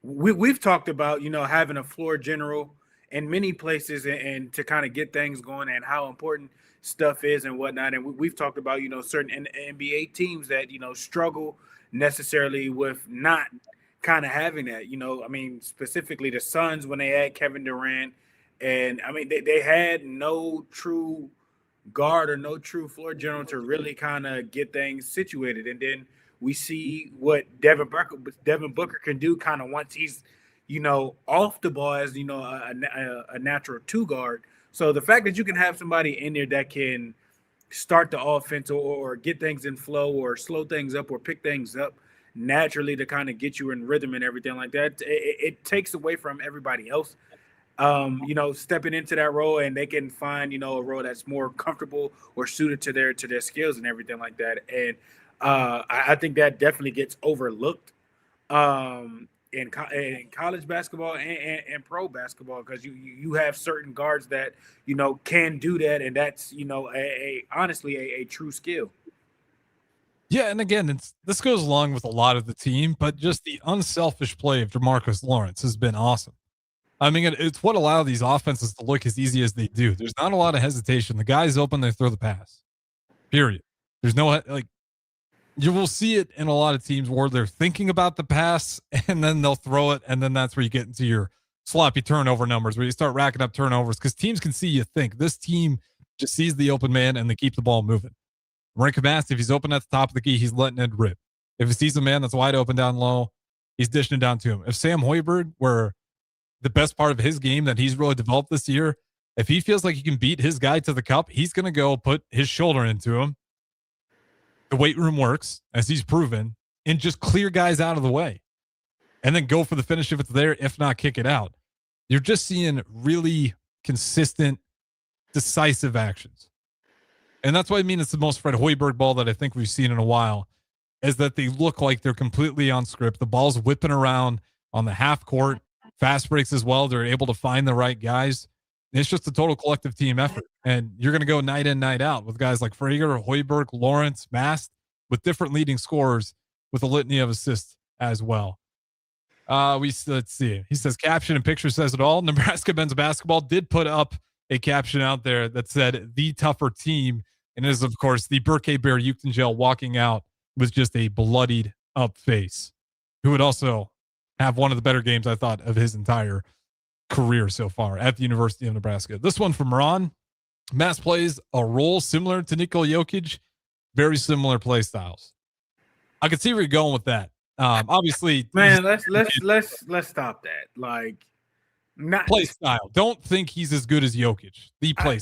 S3: We've talked about, having a floor general in many places and to kind of get things going and how important stuff is and whatnot. And we've talked about, certain NBA teams that, struggle necessarily with not kind of having that, specifically the Suns when they had Kevin Durant. And they had no true guard or no true floor general to really kind of get things situated. And then we see what Devin Booker can do kind of once he's, off the ball as, a natural two guard. So the fact that you can have somebody in there that can start the offense or get things in flow or slow things up or pick things up naturally to kind of get you in rhythm and everything like that, it takes away from everybody else, stepping into that role, and they can find, a role that's more comfortable or suited to their skills and everything like that. And I think that definitely gets overlooked in college basketball and pro basketball, because you have certain guards that can do that, and that's honestly a true skill.
S7: Yeah, and again, this goes along with a lot of the team, but just the unselfish play of Jamarcus Lawrence has been awesome. I mean, it's what allowed these offenses to look as easy as they do. There's not a lot of hesitation. The guy's open, they throw the pass. Period. There's no you will see it in a lot of teams where they're thinking about the pass and then they'll throw it, and then that's where you get into your sloppy turnover numbers, where you start racking up turnovers because teams can see you think. This team just sees the open man and they keep the ball moving. Rick Mast, if he's open at the top of the key, he's letting it rip. If he sees a man that's wide open down low, he's dishing it down to him. If Sam Hoiberg, where the best part of his game that he's really developed this year, if he feels like he can beat his guy to the cup, he's going to go put his shoulder into him. The weight room works, as he's proven, and just clear guys out of the way. And then go for the finish if it's there, if not, kick it out. You're just seeing really consistent, decisive actions. And that's why I mean it's the most Fred Hoiberg ball that I think we've seen in a while, is that they look like they're completely on script. The ball's whipping around on the half court, fast breaks as well. They're able to find the right guys. It's just a total collective team effort. And you're going to go night in, night out with guys like Frager, Hoiberg, Lawrence, Mast, with different leading scorers with a litany of assists as well. Let's see. He says, caption and picture says it all. Nebraska men's basketball did put up a caption out there that said the tougher team. And it is, of course, the Burke Berukengel walking out with just a bloodied up face, who would also have one of the better games, I thought, of his entire career so far at the University of Nebraska. This one from Ron. Mast plays a role similar to Nikola Jokic, very similar play styles. I could see where you're going with that. Obviously,
S3: man, let's stop that. Like, not
S7: play style. Don't think he's as good as Jokic. The play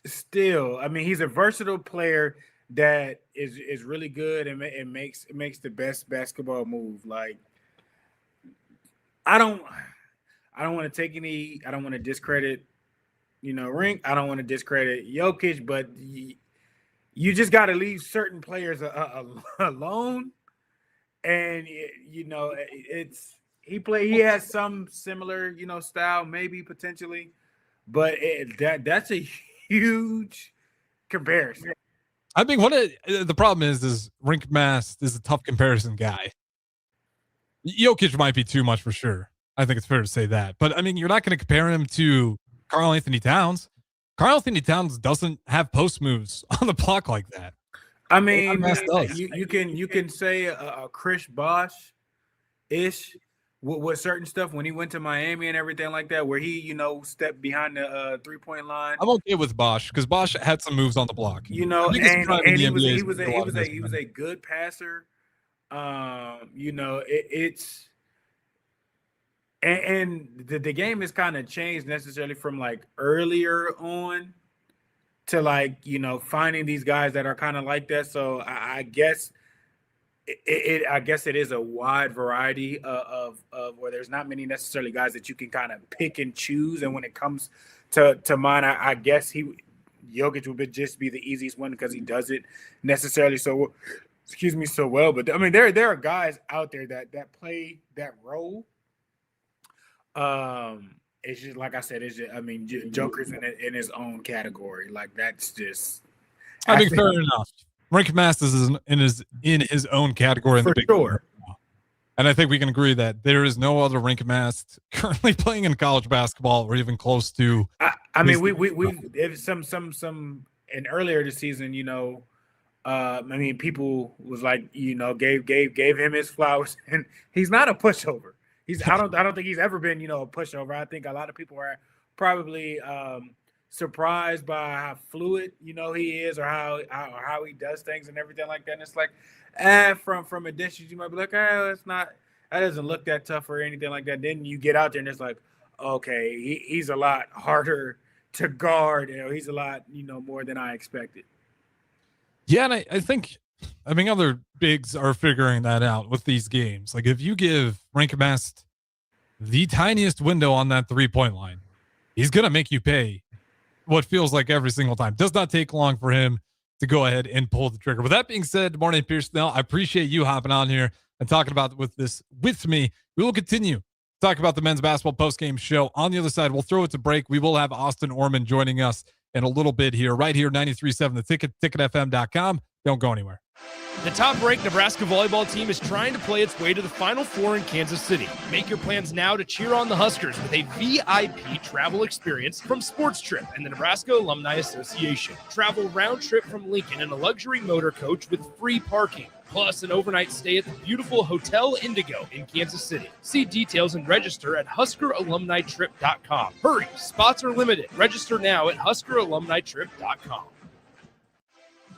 S3: still, he's a versatile player that is really good and makes the best basketball move. Like, I don't want to take any. I don't want to discredit, Rink. I don't want to discredit Jokic, but you just got to leave certain players alone. And he has some similar, style, maybe potentially, but that's a huge comparison.
S7: I think the problem is Rink Mast is a tough comparison guy. Jokic might be too much for sure. I think it's fair to say that. But, you're not going to compare him to Karl Anthony Towns. Karl Anthony Towns doesn't have post moves on the block like that.
S3: You can say a Chris Bosh-ish with certain stuff when he went to Miami and everything like that, where he, stepped behind the three-point line.
S7: I'm okay with Bosh because Bosh had some moves on the block.
S3: He was a good passer. The game has kind of changed necessarily from like earlier on to like, finding these guys that are kind of like that. So I guess I guess it is a wide variety of where there's not many necessarily guys that you can kind of pick and choose. And when it comes to mine, I guess Jokic would just be the easiest one because he does it necessarily so well. But I mean, there are guys out there that play that role. It's just like I said. Joker's in his own category. Like that's just.
S7: I think fair enough. Rink Masters is in his own category in the Big
S3: sure.
S7: And I think we can agree that there is no other Rink Mast currently playing in college basketball or even close to.
S3: I mean, we some and earlier this season, people was like, gave him his flowers, and he's not a pushover. I don't think he's ever been, a pushover. I think a lot of people are probably surprised by how fluid, he is, or how he does things and everything like that. And it's like, from a distance, you might be like, that doesn't look that tough or anything like that. Then you get out there and it's like, okay, he's a lot harder to guard. He's a lot, more than I expected.
S7: Yeah, and I think, other bigs are figuring that out with these games. Like, if you give Rink Mast the tiniest window on that 3-point line, he's going to make you pay what feels like every single time. Does not take long for him to go ahead and pull the trigger. With that being said, good morning, Pierce. Now, I appreciate you hopping on here and talking about with me. We will continue to talk about the men's basketball postgame show. On the other side, we'll throw it to break. We will have Austin Orman joining us in a little bit here, right here, 93.7 The Ticket, ticketfm.com. Don't go anywhere.
S1: The top-ranked Nebraska volleyball team is trying to play its way to the Final Four in Kansas City. Make your plans now to cheer on the Huskers with a VIP travel experience from Sports Trip and the Nebraska Alumni Association. Travel round trip from Lincoln in a luxury motor coach with free parking, plus an overnight stay at the beautiful Hotel Indigo in Kansas City. See details and register at HuskerAlumniTrip.com. Hurry, spots are limited. Register now at HuskerAlumniTrip.com.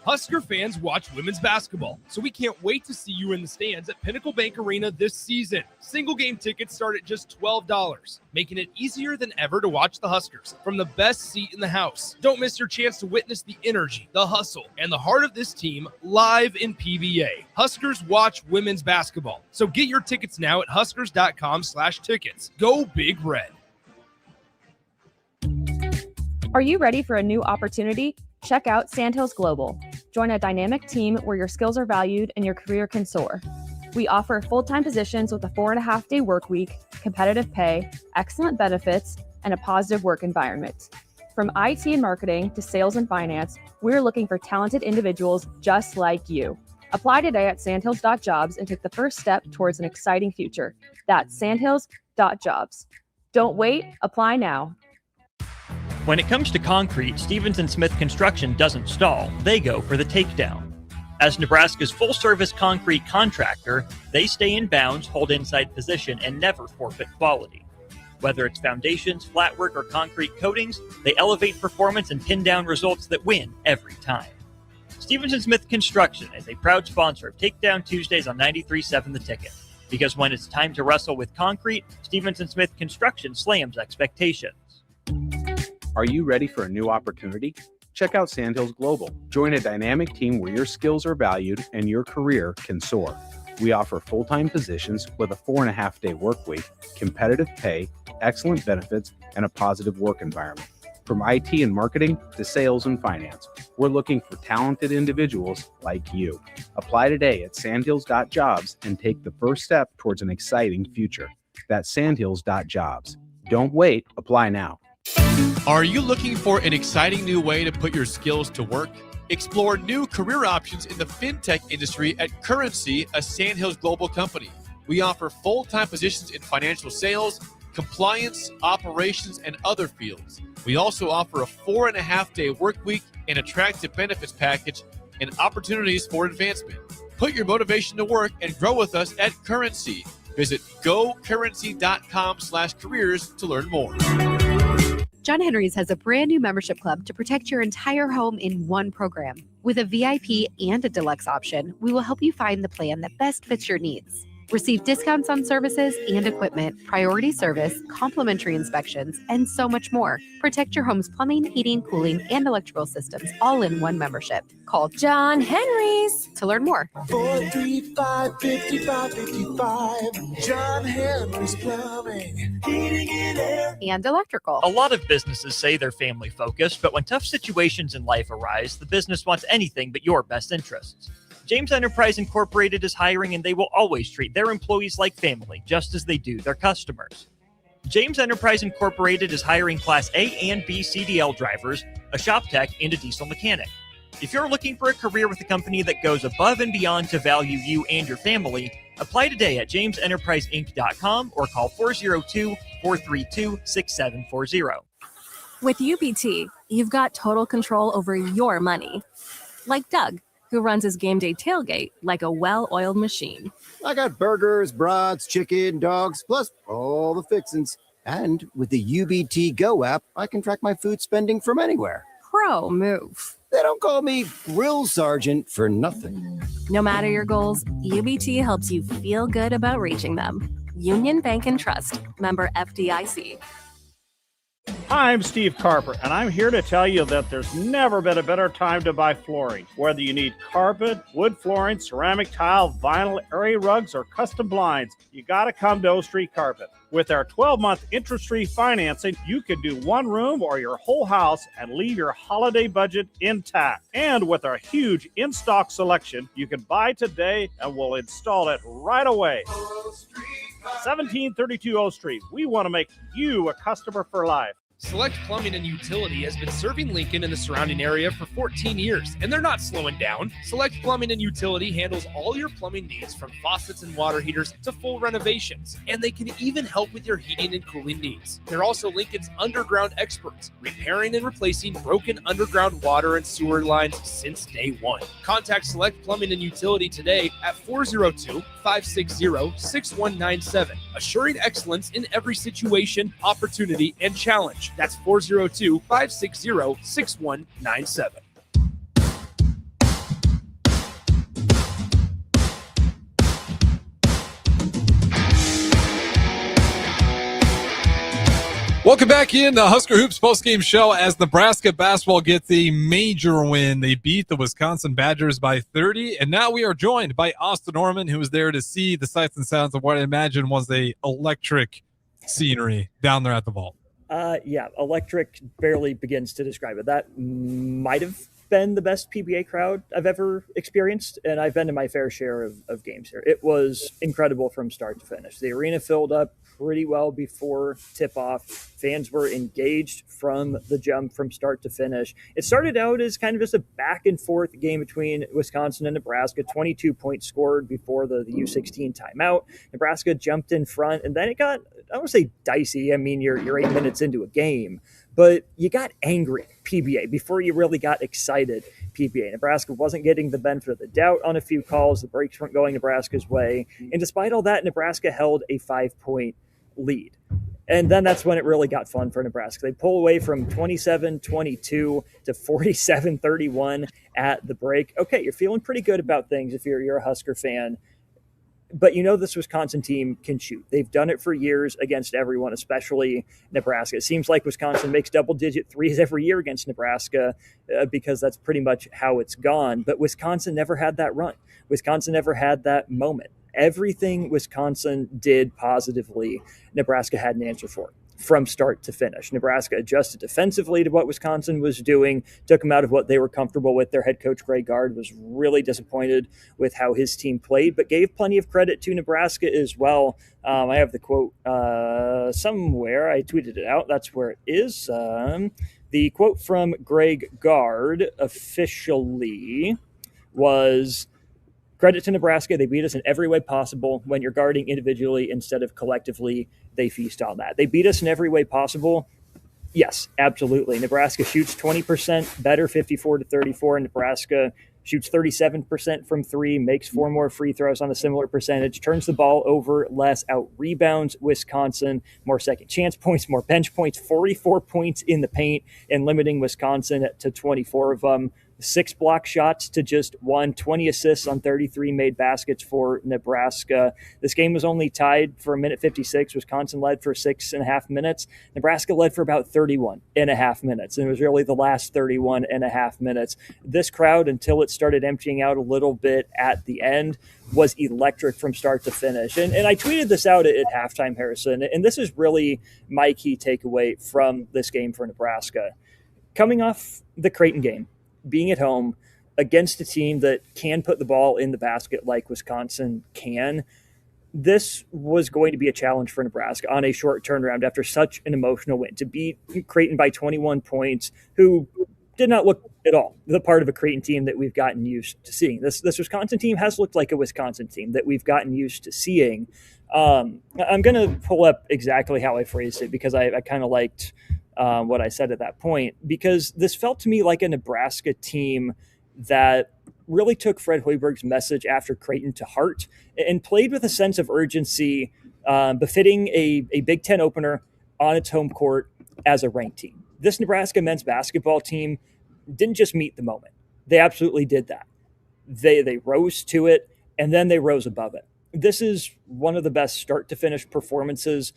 S1: Husker fans watch women's basketball, so we can't wait to see you in the stands at Pinnacle Bank Arena this season. Single game tickets start at just $12, making it easier than ever to watch the Huskers from the best seat in the house. Don't miss your chance to witness the energy, the hustle, and the heart of this team live in PBA. Huskers watch women's basketball, so get your tickets now at huskers.com/tickets. Go Big Red.
S20: Are you ready for a new opportunity? Check out Sandhills Global. Join a dynamic team where your skills are valued and your career can soar. We offer full-time positions with a 4.5-day work week, competitive pay, excellent benefits, and a positive work environment. From IT and marketing to sales and finance, we're looking for talented individuals just like you. Apply today at sandhills.jobs and take the first step towards an exciting future. That's sandhills.jobs. Don't wait, apply now.
S4: When it comes to concrete, Stevens & Smith Construction doesn't stall. They go for the takedown. As Nebraska's full-service concrete contractor, they stay in bounds, hold inside position, and never forfeit quality. Whether it's foundations, flatwork, or concrete coatings, they elevate performance and pin down results that win every time. Stevens & Smith Construction is a proud sponsor of Takedown Tuesdays on 93.7 The Ticket. Because when it's time to wrestle with concrete, Stevens & Smith Construction slams expectations.
S21: Are you ready for a new opportunity? Check out Sandhills Global. Join a dynamic team where your skills are valued and your career can soar. We offer full-time positions with a 4.5-day work week, competitive pay, excellent benefits, and a positive work environment. From IT and marketing to sales and finance, we're looking for talented individuals like you. Apply today at sandhills.jobs and take the first step towards an exciting future. That's sandhills.jobs. Don't wait, apply now.
S19: Are you looking for an exciting new way to put your skills to work? Explore new career options in the fintech industry at Currency, a Sandhills Global company. We offer full-time positions in financial sales, compliance, operations, and other fields. We also offer a 4.5-day work week, an attractive benefits package, and opportunities for advancement. Put your motivation to work and grow with us at Currency. Visit gocurrency.com/careers to learn more.
S22: John Henry's has a brand new membership club to protect your entire home in one program. With a VIP and a deluxe option, we will help you find the plan that best fits your needs. Receive discounts on services and equipment, priority service, complimentary inspections, and so much more. Protect your home's plumbing, heating, cooling, and electrical systems all in one membership. Call
S13: John Henry's
S22: to learn more.
S11: 435-5555. John Henry's Plumbing, Heating and Air.
S22: And electrical.
S4: A lot of businesses say they're family focused, but when tough situations in life arise, the business wants anything but your best interests. James Enterprise Incorporated is hiring, and they will always treat their employees like family, just as they do their customers. James Enterprise Incorporated is hiring Class A and B CDL drivers, a shop tech, and a diesel mechanic. If you're looking for a career with a company that goes above and beyond to value you and your family, apply today at jamesenterpriseinc.com or call 402-432-6740.
S13: With UBT, you've got total control over your money. Like Doug, who runs his game day tailgate like a well-oiled machine.
S2: I got burgers, brats, chicken, dogs, plus all the fixins. And with the UBT Go app, I can track my food spending from anywhere.
S13: Pro move.
S2: They don't call me Grill Sergeant for nothing.
S13: No matter your goals, UBT helps you feel good about reaching them. Union Bank and Trust, member FDIC.
S6: Hi, I'm Steve Carper, and I'm here to tell you that there's never been a better time to buy flooring. Whether you need carpet, wood flooring, ceramic tile, vinyl, area rugs, or custom blinds, you gotta come to O Street Carpet. With our 12-month interest-free financing, you can do one room or your whole house and leave your holiday budget intact. And with our huge in-stock selection, you can buy today and we'll install it right away. 1732 O Street. We want to make you a customer for life.
S1: Select Plumbing and Utility has been serving Lincoln and the surrounding area for 14 years, and they're not slowing down. Select Plumbing and Utility handles all your plumbing needs, from faucets and water heaters to full renovations, and they can even help with your heating and cooling needs. They're also Lincoln's underground experts, repairing and replacing broken underground water and sewer lines since day one. Contact Select Plumbing and Utility today at 402-560-6197, assuring excellence in every situation, opportunity, and challenge. That's 402-560-6197.
S7: Welcome back in the Husker Hoops postgame show as Nebraska basketball gets a major win. They beat the Wisconsin Badgers by 30, and now we are joined by Austin Orman, who was there to see the sights and sounds of what I imagine was a electric scenery down there at the Vault.
S4: Yeah, electric barely begins to describe it. That might have been the best PBA crowd I've ever experienced, and I've been to my fair share of games here. It was incredible from start to finish. The arena filled up pretty well before tip-off. Fans were engaged from the jump from start to finish. It started out as kind of just a back-and-forth game between Wisconsin and Nebraska. 22 points scored before the U16 timeout. Nebraska jumped in front, and then it got, I don't want to say dicey. I mean, you're 8 minutes into a game, but you got angry, PBA, before you really got excited, PBA. Nebraska wasn't getting the benefit of the doubt on a few calls. The breaks weren't going Nebraska's way. And despite all that, Nebraska held a 5-point lead. And then that's when it really got fun for Nebraska. They pull away from 27-22 to 47-31 at the break. Okay, you're feeling pretty good about things if you're a Husker fan. But you know this Wisconsin team can shoot. They've done it for years against everyone, especially Nebraska. It seems like Wisconsin makes double-digit threes every year against Nebraska because that's pretty much how it's gone. But Wisconsin never had that run. Wisconsin never had that moment. Everything Wisconsin did positively, Nebraska had an answer for from start to finish. Nebraska adjusted defensively to what Wisconsin was doing, took them out of what they were comfortable with. Their head coach, Greg Gard, was really disappointed with how his team played, but gave plenty of credit to Nebraska as well. I have the quote somewhere. I tweeted it out. That's where it is. The quote from Greg Gard officially was, "Credit to Nebraska. They beat us in every way possible. When you're guarding individually instead of collectively, they feast on that." They beat us in every way possible. Yes, absolutely. Nebraska shoots 20% better, 54-34. And Nebraska shoots 37% from three, makes 4 more free throws on a similar percentage, turns the ball over less, out-rebounds Wisconsin, more second chance points, more bench points, 44 points in the paint, and limiting Wisconsin to 24 of them. 6 block shots to just 1, 20 assists on 33 made baskets for Nebraska. This game was only tied for 1:56. Wisconsin led for 6.5 minutes. Nebraska led for about 31.5 minutes. And it was really the last 31.5 minutes. This crowd, until it started emptying out a little bit at the end, was electric from start to finish. And I tweeted this out at halftime, Harrison, and this is really my key takeaway from this game for Nebraska. Coming off the Creighton game, being at home against a team that can put the ball in the basket like Wisconsin can, this was going to be a challenge for Nebraska on a short turnaround after such an emotional win. To beat Creighton by 21 points, who did not look at all the part of a Creighton team that we've gotten used to seeing. This Wisconsin team has looked like a Wisconsin team that we've gotten used to seeing. I'm going to pull up exactly how I phrased it because I kind of liked what I said at that point, because this felt to me like a Nebraska team that really took Fred Hoiberg's message after Creighton to heart and played with a sense of urgency befitting a Big Ten opener on its home court as a ranked team. This Nebraska men's basketball team didn't just meet the moment. They absolutely did that. They rose to it, and then they rose above it. This is one of the best start-to-finish performances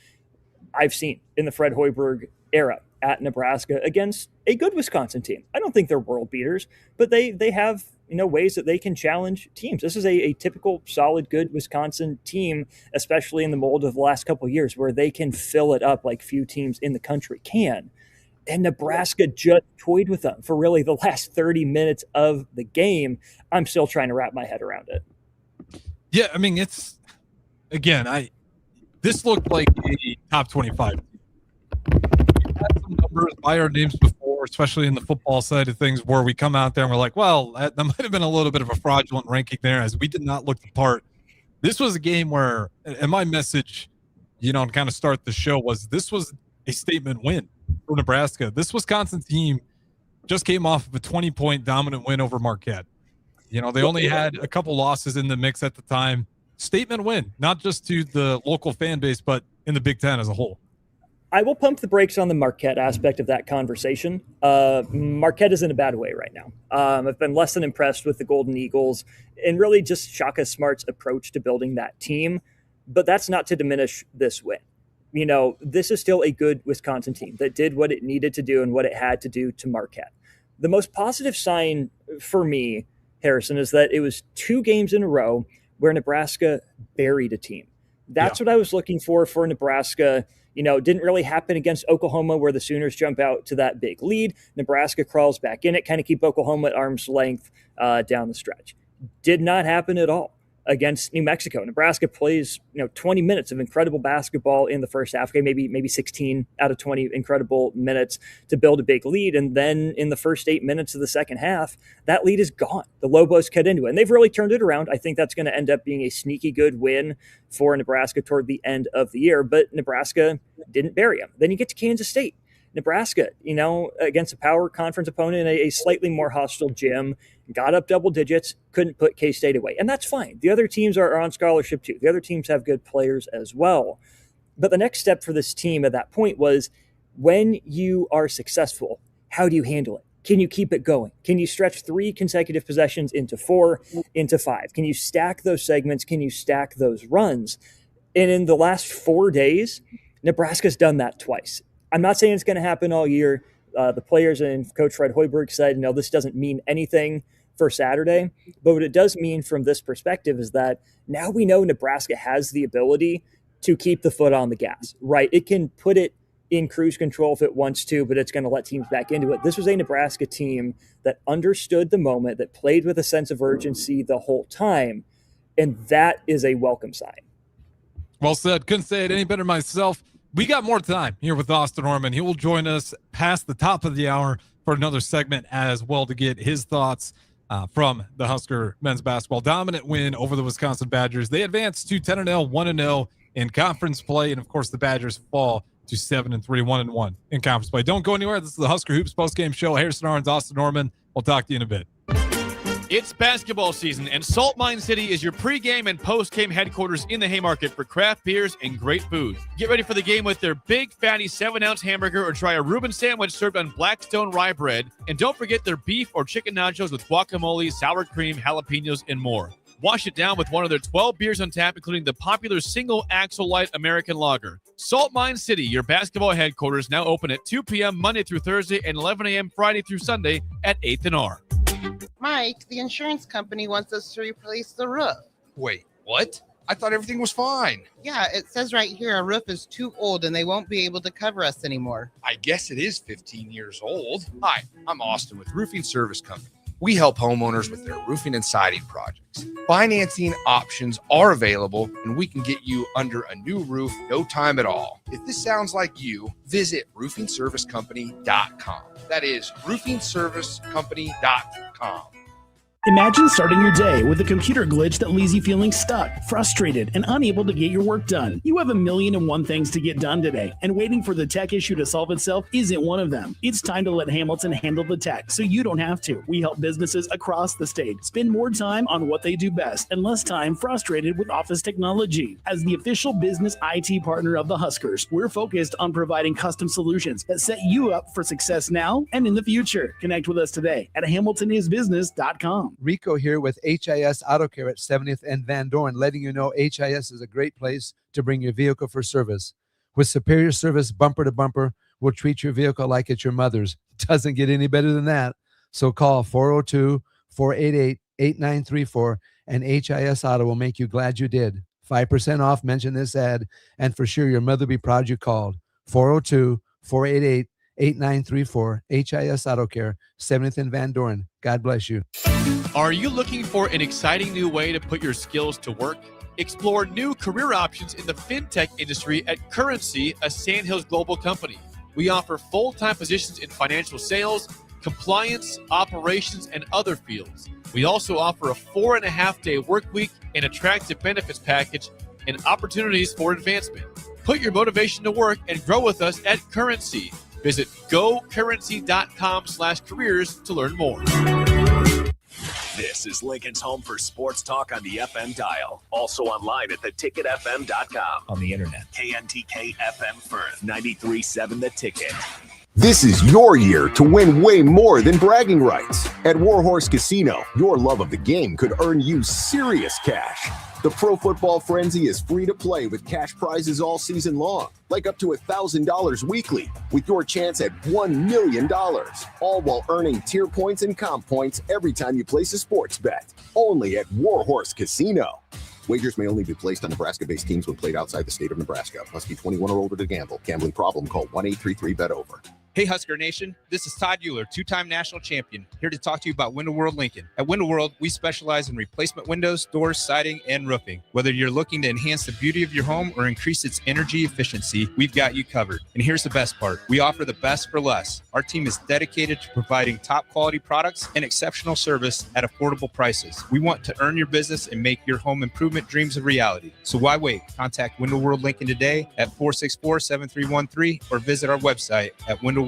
S4: I've seen in the Fred Hoiberg era at Nebraska against a good Wisconsin team. I don't think they're world beaters, but they have ways that they can challenge teams. This is a typical solid good Wisconsin team, especially in the mold of the last couple of years, where they can fill it up like few teams in the country can. And Nebraska just toyed with them for really the last 30 minutes of the game. I'm still trying to wrap my head around it.
S7: Yeah, I mean, it's again, this looked like a top 25. We've had some numbers by our names before, especially in the football side of things, where we come out there and we're like, well, that might have been a little bit of a fraudulent ranking there, as we did not look the part. This was a game where, and my message, to kind of start the show was, this was a statement win for Nebraska. This Wisconsin team just came off of a 20-point dominant win over Marquette. They only had a couple losses in the mix at the time. Statement win, not just to the local fan base, but in the Big Ten as a whole.
S4: I will pump the brakes on the Marquette aspect of that conversation. Marquette is in a bad way right now. I've been less than impressed with the Golden Eagles and really just Shaka Smart's approach to building that team. But that's not to diminish this win. This is still a good Wisconsin team that did what it needed to do and what it had to do to Marquette. The most positive sign for me, Harrison, is that it was 2 games in a row where Nebraska buried a team. That's what I was looking for Nebraska. Didn't really happen against Oklahoma, where the Sooners jump out to that big lead. Nebraska crawls back in it, kind of keep Oklahoma at arm's length down the stretch. Did not happen at all against New Mexico. Nebraska plays 20 minutes of incredible basketball in the first half. Okay, maybe 16 out of 20 incredible minutes to build a big lead. And then in the first 8 minutes of the second half, that lead is gone. The Lobos cut into it. And they've really turned it around. I think that's going to end up being a sneaky good win for Nebraska toward the end of the year. But Nebraska didn't bury them. Then you get to Kansas State. Nebraska, against a power conference opponent in a slightly more hostile gym, got up double digits, couldn't put K-State away. And that's fine. The other teams are on scholarship too. The other teams have good players as well. But the next step for this team at that point was, when you are successful, how do you handle it? Can you keep it going? Can you stretch 3 consecutive possessions into 4, into 5? Can you stack those segments? Can you stack those runs? And in the last 4 days, Nebraska's done that twice. I'm not saying it's going to happen all year. The players and Coach Fred Hoiberg said, this doesn't mean anything for Saturday. But what it does mean from this perspective is that now we know Nebraska has the ability to keep the foot on the gas, right? It can put it in cruise control if it wants to, but it's going to let teams back into it. This was a Nebraska team that understood the moment, that played with a sense of urgency the whole time. And that is a welcome sign.
S7: Well said. Couldn't say it any better myself. We got more time here with Austin Orman. He will join us past the top of the hour for another segment as well, to get his thoughts from the Husker men's basketball dominant win over the Wisconsin Badgers. They advance to 10-0, 1-0 in conference play. And of course, the Badgers fall to 7-3, 1-1 in conference play. Don't go anywhere. This is the Husker Hoops postgame show. Harrison Arns, Austin Orman. We'll talk to you in a bit.
S19: It's basketball season, and Salt Mine City is your pregame and postgame headquarters in the Haymarket for craft beers and great food. Get ready for the game with their big, fatty 7-ounce hamburger or try a Reuben sandwich served on Blackstone rye bread. And don't forget their beef or chicken nachos with guacamole, sour cream, jalapenos, and more. Wash it down with one of their 12 beers on tap, including the popular Single Axle Light American Lager. Salt Mine City, your basketball headquarters, now open at 2 p.m. Monday through Thursday and 11 a.m. Friday through Sunday at 8th and R.
S15: Mike, the insurance company wants us to replace the roof.
S8: Wait, what? I thought everything was fine.
S15: Yeah, it says right here our roof is too old and they won't be able to cover us anymore.
S8: I guess it is 15 years old. Hi, I'm Austin with Roofing Service Company. We help homeowners with their roofing and siding projects. Financing options are available, and we can get you under a new roof no time at all. If this sounds like you, visit roofingservicecompany.com. That is roofingservicecompany.com.
S9: Imagine starting your day with a computer glitch that leaves you feeling stuck, frustrated, and unable to get your work done. You have 1,000,001 things to get done today, and waiting for the tech issue to solve itself isn't one of them. It's time to let Hamilton handle the tech so you don't have to. We help businesses across the state spend more time on what they do best and less time frustrated with office technology. As the official business IT partner of the Huskers, we're focused on providing custom solutions that set you up for success now and in the future. Connect with us today at hamiltonisbusiness.com.
S16: Rico here with HIS Auto Care at 70th and Van Dorn, letting you know HIS is a great place to bring your vehicle for service. With superior service bumper to bumper, we'll treat your vehicle like it's your mother's. Doesn't get any better than that. So call 402-488-8934 and HIS Auto will make you glad you did. 5% off, mention this ad, and for sure your mother will be proud you called. 402-488-8934, HIS Auto Care, 70th and Van Dorn. God bless you.
S19: Are you looking for an exciting new way to put your skills to work? Explore new career options in the fintech industry at Currency, a Sandhills Global company. We offer full-time positions in financial sales, compliance, operations, and other fields. We also offer a 4.5-day work week, an attractive benefits package, and opportunities for advancement. Put your motivation to work and grow with us at Currency. Visit gocurrency.com/careers to learn more.
S23: This is Lincoln's home for sports talk on the FM dial. Also online at theticketfm.com.
S24: On the internet.
S23: KNTK FM Firth, 93.7 The Ticket.
S25: This is your year to win way more than bragging rights. At Warhorse Casino, your love of the game could earn you serious cash. The Pro Football Frenzy is free to play with cash prizes all season long, like up to $1,000 weekly, with your chance at $1 million, all while earning tier points and comp points every time you place a sports bet. Only at Warhorse Casino. Wagers may only be placed on Nebraska-based teams when played outside the state of Nebraska. Must be 21 or older to gamble. Gambling problem? Call 1-833-BET-OVER.
S5: Hey, Husker Nation. This is Todd Euler, two-time national champion, here to talk to you about Window World Lincoln. At Window World, we specialize in replacement windows, doors, siding, and roofing. Whether you're looking to enhance the beauty of your home or increase its energy efficiency, we've got you covered. And here's the best part. We offer the best for less. Our team is dedicated to providing top-quality products and exceptional service at affordable prices. We want to earn your business and make your home improvement dreams a reality. So why wait? Contact Window World Lincoln today at 464-7313 or visit our website at windowworldlincoln.com.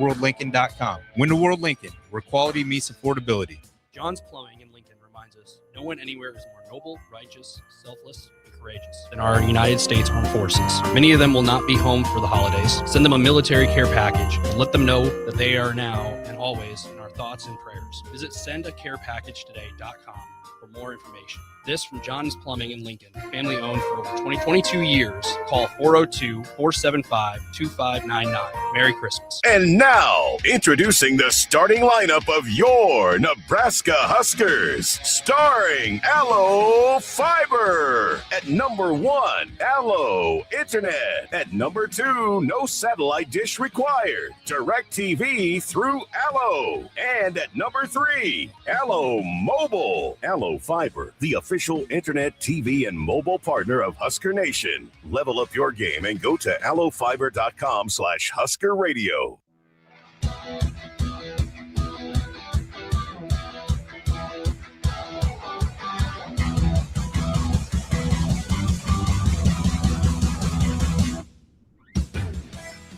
S5: Window World Lincoln, where quality meets affordability.
S26: John's Plumbing in Lincoln reminds us no one anywhere is more noble, righteous, selfless, and courageous than our United States Armed Forces. Many of them will not be home for the holidays. Send them a military care package and let them know that they are now and always in our thoughts and prayers. Visit sendacarepacagetoday.com for more information. This from John's Plumbing in Lincoln, family owned for over 22 years. Call 402-475-2599. Merry Christmas.
S23: And now, introducing the starting lineup of your Nebraska Huskers. Starring Allo Fiber. At number 1, Allo Internet. At number 2, no satellite dish required. DirecTV through Allo. And at number 3, Allo Mobile. Allo Fiber, the official internet, TV, and mobile partner of Husker Nation. Level up your game and go to allofiber.com/Husker Radio.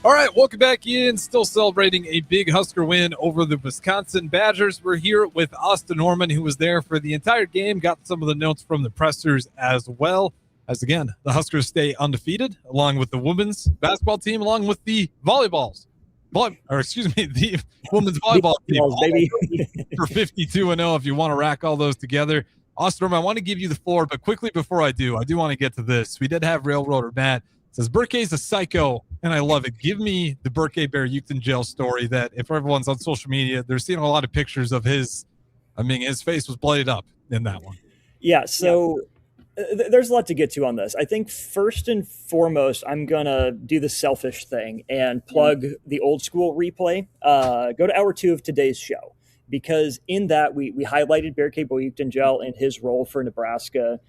S7: All right, welcome back in. Still celebrating a big Husker win over the Wisconsin Badgers. We're here with Austin Norman, who was there for the entire game, got some of the notes from the pressers as well. As again, the Huskers stay undefeated, along with the women's basketball team, along with the the women's volleyball team,
S10: baby.
S7: for 52-0 if you want to rack all those together. Austin Norman, I want to give you the floor, but quickly before I do want to get to this. We did have Railroader Matt. Says Burke's a psycho, and I love it. Give me the Burke Bear-Eucton jail story that if everyone's on social media, they're seeing a lot of pictures of his face was bloodied up in that one.
S10: Yeah, so there's a lot to get to on this. I think first and foremost, I'm going to do the selfish thing and plug the old school replay. Go to hour 2 of today's show, because in that we highlighted Bear Boyukton Gel and his role for Nebraska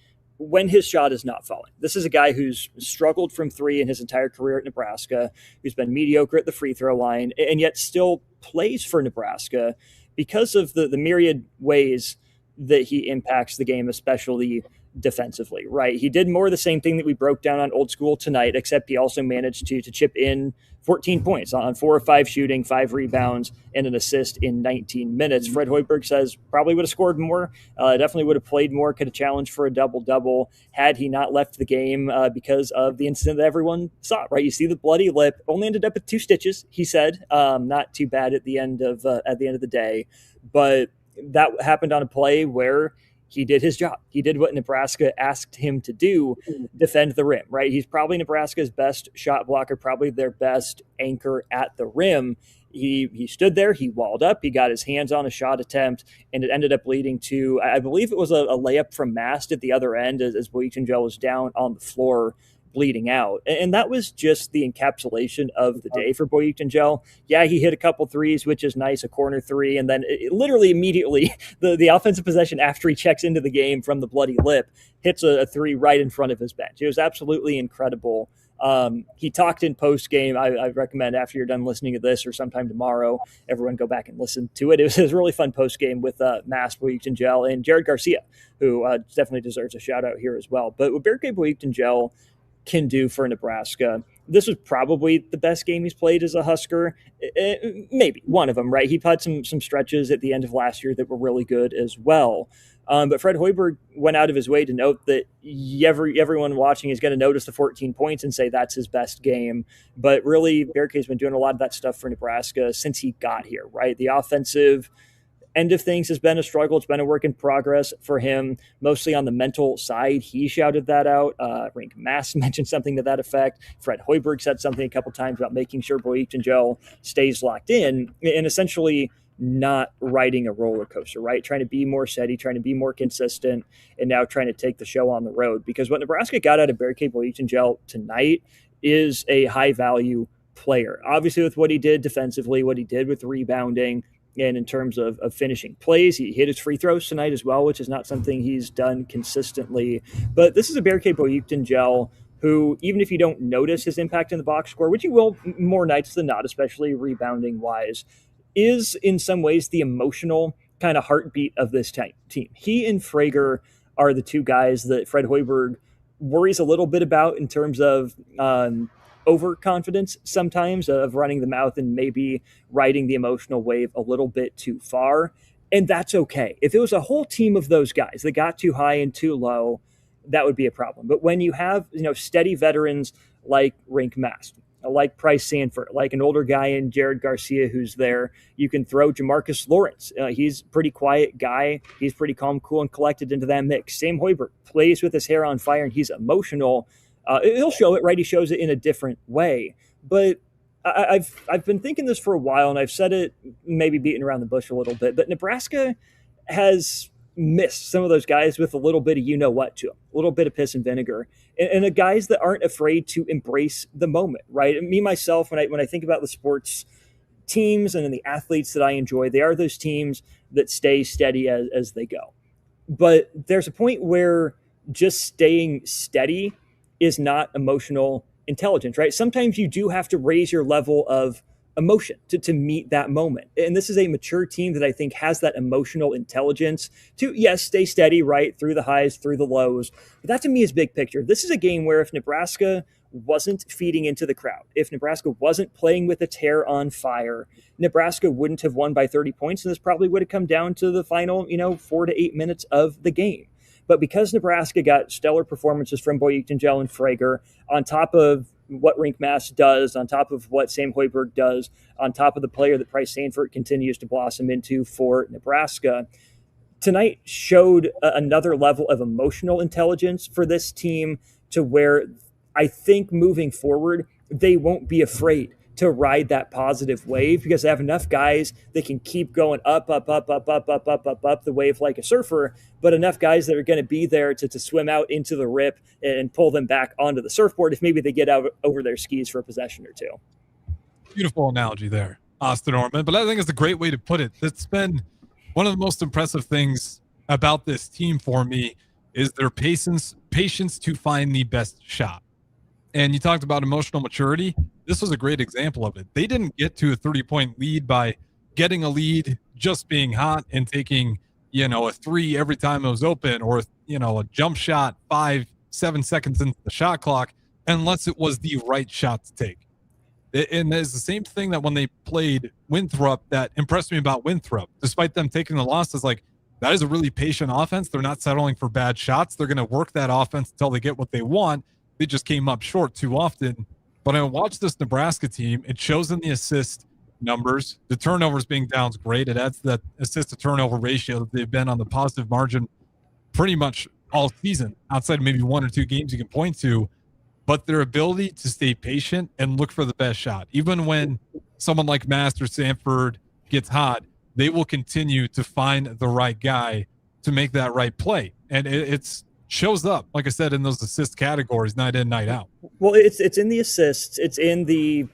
S10: when his shot is not falling. This is a guy who's struggled from 3 in his entire career at Nebraska, who's been mediocre at the free throw line, and yet still plays for Nebraska because of the myriad ways that he impacts the game, especially defensively, right? He did more of the same thing that we broke down on Old School tonight, except he also managed to chip in 14 points on 4 or 5 shooting, 5 rebounds, and an assist in 19 minutes. Fred Hoiberg says probably would have scored more, definitely would have played more, could have challenged for a double-double had he not left the game because of the incident that everyone saw, right? You see the bloody lip, only ended up with 2 stitches, he said. Not too bad at the end of the day, but that happened on a play where he did his job. He did what Nebraska asked him to do, defend the rim, right? He's probably Nebraska's best shot blocker, probably their best anchor at the rim. He stood there, he walled up, he got his hands on a shot attempt, and it ended up leading to, I believe it was a layup from Mast at the other end as Boyukton was down on the floor bleeding out. And that was just the encapsulation of the day for Boyukton. Yeah, he hit a couple threes, which is nice, a corner 3, and then literally immediately the offensive possession after he checks into the game from the bloody lip hits a 3 right in front of his bench. It was absolutely incredible. He talked in post game. I recommend after you're done listening to this or sometime tomorrow, everyone go back and listen to it. It was a really fun post game with Mast, Boyukton and Jared Garcia, who definitely deserves a shout out here as well. But what Bear Boyukton can do for Nebraska, this was probably the best game he's played as a Husker. Maybe one of them, right? He had some stretches at the end of last year that were really good as well. But Fred Hoiberg went out of his way to note that everyone watching is going to notice the 14 points and say that's his best game. But really, Bearcat's been doing a lot of that stuff for Nebraska since he got here, right? The offensive end of things has been a struggle. It's been a work in progress for him, mostly on the mental side. He shouted that out. Rink Mast mentioned something to that effect. Fred Hoiberg said something a couple times about making sure Boyukton stays locked in and essentially not riding a roller coaster, right? Trying to be more steady, trying to be more consistent, and now trying to take the show on the road. Because what Nebraska got out of Bear Boyukton tonight is a high-value player. Obviously, with what he did defensively, what he did with rebounding, and in terms of finishing plays, he hit his free throws tonight as well, which is not something he's done consistently. But this is a Bear Boyukton who, even if you don't notice his impact in the box score, which you will more nights than not, especially rebounding-wise, is in some ways the emotional kind of heartbeat of this team. He and Frager are the 2 guys that Fred Hoiberg worries a little bit about in terms of overconfidence sometimes, of running the mouth and maybe riding the emotional wave a little bit too far. And that's okay. If it was a whole team of those guys that got too high and too low, that would be a problem. But when you have, steady veterans like Rink Mast, like Price Sanford, like an older guy in Jared Garcia who's there, you can throw Jamarcus Lawrence. He's a pretty quiet guy. He's pretty calm, cool, and collected into that mix. Sam Hoiberg plays with his hair on fire, and he's emotional. He'll show it, right? He shows it in a different way. But I've been thinking this for a while, and I've said it maybe beating around the bush a little bit, but Nebraska has missed some of those guys with a little bit of you-know-what to them, a little bit of piss and vinegar, and the guys that aren't afraid to embrace the moment, right? Me, myself, when I think about the sports teams and the athletes that I enjoy, they are those teams that stay steady as they go. But there's a point where just staying steady is not emotional intelligence, right? Sometimes you do have to raise your level of emotion to meet that moment. And this is a mature team that I think has that emotional intelligence to, yes, stay steady, right, through the highs, through the lows. But that to me is big picture. This is a game where if Nebraska wasn't feeding into the crowd, if Nebraska wasn't playing with its hair on fire, Nebraska wouldn't have won by 30 points, and this probably would have come down to the final, 4 to 8 minutes of the game. But because Nebraska got stellar performances from Boyuktengel and Frager, on top of what Rinkmass does, on top of what Sam Hoiberg does, on top of the player that Price Sanford continues to blossom into for Nebraska, tonight showed another level of emotional intelligence for this team to where I think moving forward, they won't be afraid to ride that positive wave because they have enough guys that can keep going up the wave like a surfer, but enough guys that are going to be there to swim out into the rip and pull them back onto the surfboard if maybe they get out over their skis for a possession or two.
S7: Beautiful analogy there, Austin Orman, but I think it's a great way to put it. It's been one of the most impressive things about this team for me is their patience to find the best shot. And you talked about emotional maturity. This was a great example of it. They didn't get to a 30-point lead by getting a lead, just being hot and taking, a three every time it was open or, a jump shot 5-7 seconds into the shot clock, unless it was the right shot to take. And it's the same thing that when they played Winthrop that impressed me about Winthrop, despite them taking the loss, is like, that is a really patient offense. They're not settling for bad shots. They're going to work that offense until they get what they want. They just came up short too often. But I watched this Nebraska team. It shows in the assist numbers. The turnovers being down is great. It adds that assist to turnover ratio that they've been on the positive margin pretty much all season, outside of maybe 1 or 2 games you can point to. But their ability to stay patient and look for the best shot. Even when someone like Master Sanford gets hot, they will continue to find the right guy to make that right play. And it's shows up, like I said, in those assist categories, night in, night out.
S10: Well, it's in the assists. It's in the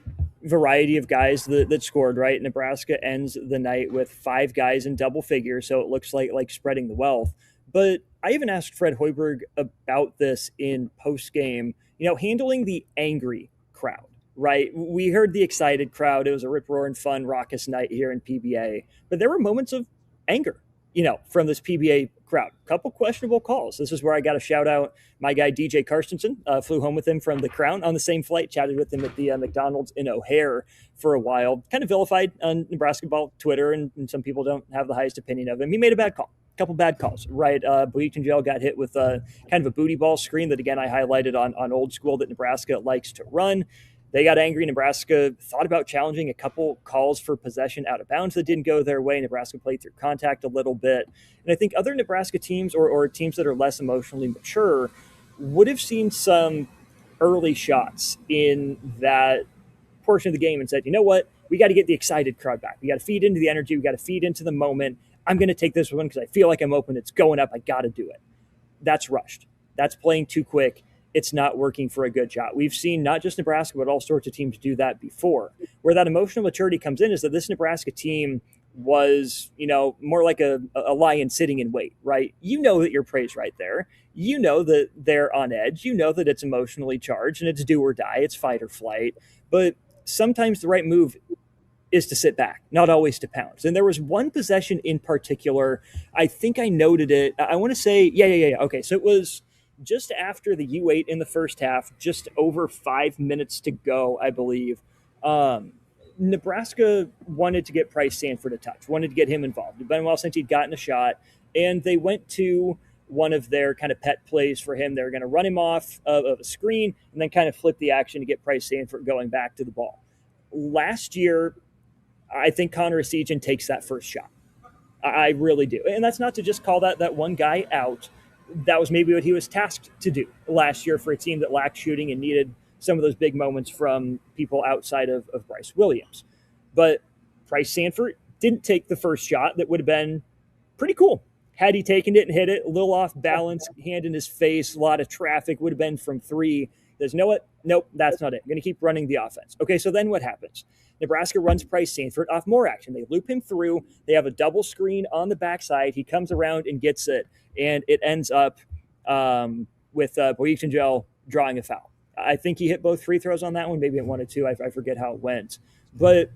S10: variety of guys that scored, right? Nebraska ends the night with 5 guys in double figures, so it looks like spreading the wealth. But I even asked Fred Hoiberg about this in post-game, handling the angry crowd, right? We heard the excited crowd. It was a rip-roaring, fun, raucous night here in PBA. But there were moments of anger, from this PBA crowd. A couple questionable calls. This is where I got to shout out my guy, DJ Karstensen. Flew home with him from the Crown on the same flight, chatted with him at the McDonald's in O'Hare for a while. Kind of vilified on Nebraska ball Twitter, and some people don't have the highest opinion of him. He made a bad call. Couple bad calls, right? Boyuktengel got hit with kind of a booty ball screen that, again, I highlighted on Old School that Nebraska likes to run. They got angry. Nebraska thought about challenging a couple calls for possession out of bounds that didn't go their way. Nebraska played through contact a little bit. And I think other Nebraska teams or teams that are less emotionally mature would have seen some early shots in that portion of the game and said, you know what? We got to get the excited crowd back. We got to feed into the energy. We got to feed into the moment. I'm going to take this one because I feel like I'm open. It's going up. I got to do it. That's rushed. That's playing too quick. It's not working for a good shot. We've seen not just Nebraska, but all sorts of teams do that before. Where that emotional maturity comes in is that this Nebraska team was, more like a lion sitting in wait, right? You know that your prey's right there. You know that they're on edge. You know that it's emotionally charged and it's do or die. It's fight or flight. But sometimes the right move is to sit back, not always to pounce. And there was one possession in particular, I think I noted it. I want to say, yeah. Okay, so it was just after the U8 in the first half, just over 5 minutes to go, I believe. Nebraska wanted to get Price Sanford a touch, wanted to get him involved. It'd been a while since he'd gotten a shot, and they went to one of their kind of pet plays for him. They were going to run him off of a screen and then kind of flip the action to get Price Sanford going back to the ball. Last year, I think Connor Esigian takes that first shot. I really do. And that's not to just call that one guy out. That was maybe what he was tasked to do last year for a team that lacked shooting and needed some of those big moments from people outside of Bryce Williams. But Price Sanford didn't take the first shot. That would have been pretty cool. Had he taken it and hit it, a little off balance, hand in his face, a lot of traffic, would have been from 3. There's nope, that's not it. I'm going to keep running the offense. Okay, so then what happens? Nebraska runs Price Sanford off more action. They loop him through. They have a double screen on the backside. He comes around and gets it, and it ends up with Boyuktengel drawing a foul. I think he hit both free throws on that one. Maybe it 1 or 2. I forget how it went. But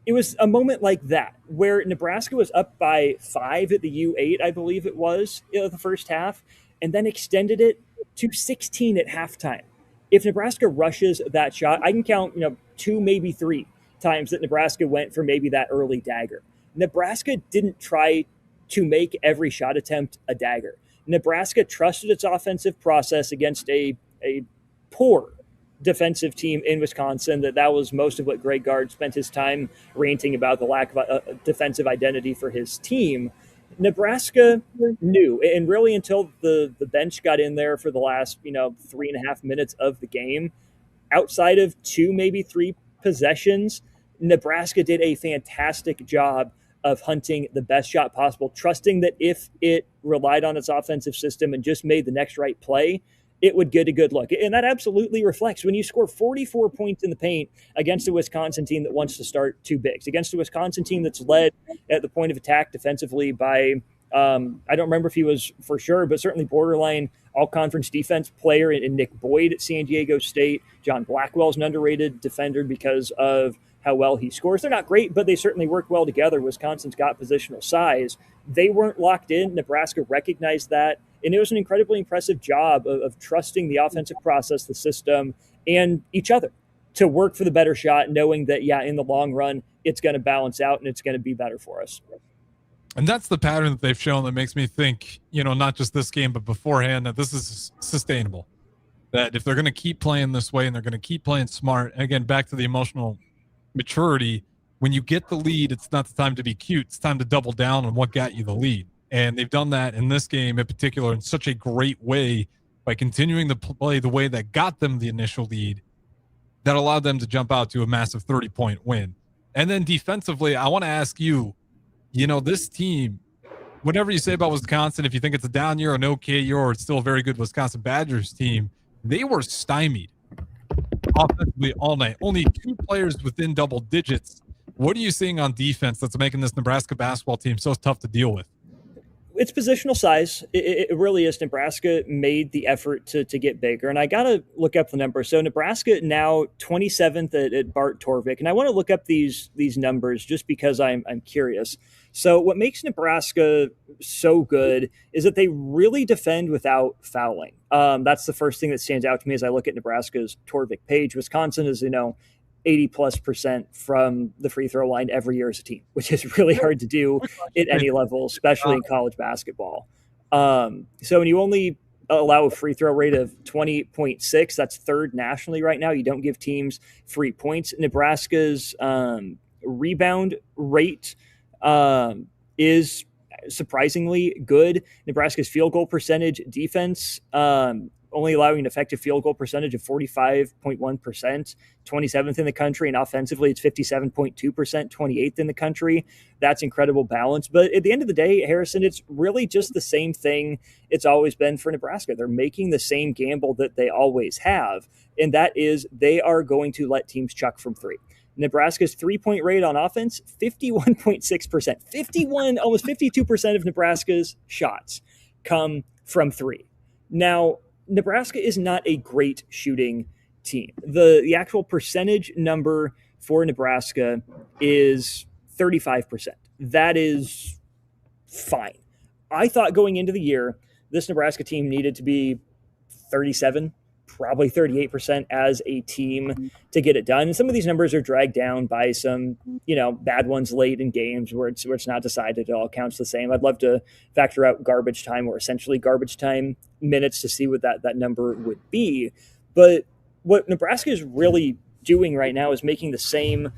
S10: it was a moment like that where Nebraska was up by 5 at the U8, I believe it was, the first half, and then extended it to 16 at halftime. If Nebraska rushes that shot, I can count, 2, maybe 3 times that Nebraska went for maybe that early dagger. Nebraska didn't try to make every shot attempt a dagger. Nebraska trusted its offensive process against a poor defensive team in Wisconsin. That was most of what Greg Gard spent his time ranting about, the lack of defensive identity for his team. Nebraska knew, and really until the bench got in there for the last 3.5 minutes of the game, outside of 2, maybe 3 possessions, Nebraska did a fantastic job of hunting the best shot possible, trusting that if it relied on its offensive system and just made the next right play, it would get a good look. And that absolutely reflects when you score 44 points in the paint against a Wisconsin team that wants to start 2 bigs, against a Wisconsin team that's led at the point of attack defensively by, I don't remember if he was for sure, but certainly borderline all-conference defense player in Nick Boyd at San Diego State. John Blackwell's an underrated defender because of how well he scores. They're not great, but they certainly work well together. Wisconsin's got positional size. They weren't locked in. Nebraska recognized that. And it was an incredibly impressive job of trusting the offensive process, the system, and each other to work for the better shot, knowing that, in the long run, it's going to balance out and it's going to be better for us.
S7: And that's the pattern that they've shown that makes me think, not just this game, but beforehand, that this is sustainable. That if they're going to keep playing this way and they're going to keep playing smart, and again, back to the emotional maturity, when you get the lead, it's not the time to be cute. It's time to double down on what got you the lead. And they've done that in this game in particular in such a great way by continuing to play the way that got them the initial lead that allowed them to jump out to a massive 30-point win. And then defensively, I want to ask you, this team, whatever you say about Wisconsin, if you think it's a down year or an okay year or it's still a very good Wisconsin Badgers team, they were stymied offensively all night. Only 2 players within double digits. What are you seeing on defense that's making this Nebraska basketball team so tough to deal with?
S10: It's positional size. It really is. Nebraska made the effort to get bigger. And I got to look up the numbers. So Nebraska now 27th at Bart Torvik. And I want to look up these numbers just because I'm curious. So what makes Nebraska so good is that they really defend without fouling. That's the first thing that stands out to me as I look at Nebraska's Torvik page. Wisconsin is, 80+% from the free throw line every year as a team, which is really hard to do at any level, especially in college basketball. So when you only allow a free throw rate of 20.6, that's 3rd nationally right now. You don't give teams free points. Nebraska's rebound rate is surprisingly good. Nebraska's field goal percentage defense, only allowing an effective field goal percentage of 45.1%, 27th in the country. And offensively, it's 57.2%, 28th in the country. That's incredible balance. But at the end of the day, Harrison, it's really just the same thing it's always been for Nebraska. They're making the same gamble that they always have. And that is they are going to let teams chuck from 3. Nebraska's 3-point rate on offense, 51.6%. Almost 52% of Nebraska's shots come from 3. Now, Nebraska is not a great shooting team. The actual percentage number for Nebraska is 35%. That is fine. I thought going into the year, this Nebraska team needed to be 37, probably 38% as a team to get it done. And some of these numbers are dragged down by some, bad ones late in games where it's not decided. It all counts the same. I'd love to factor out garbage time or essentially garbage time minutes to see what that number would be. But what Nebraska is really doing right now is making the same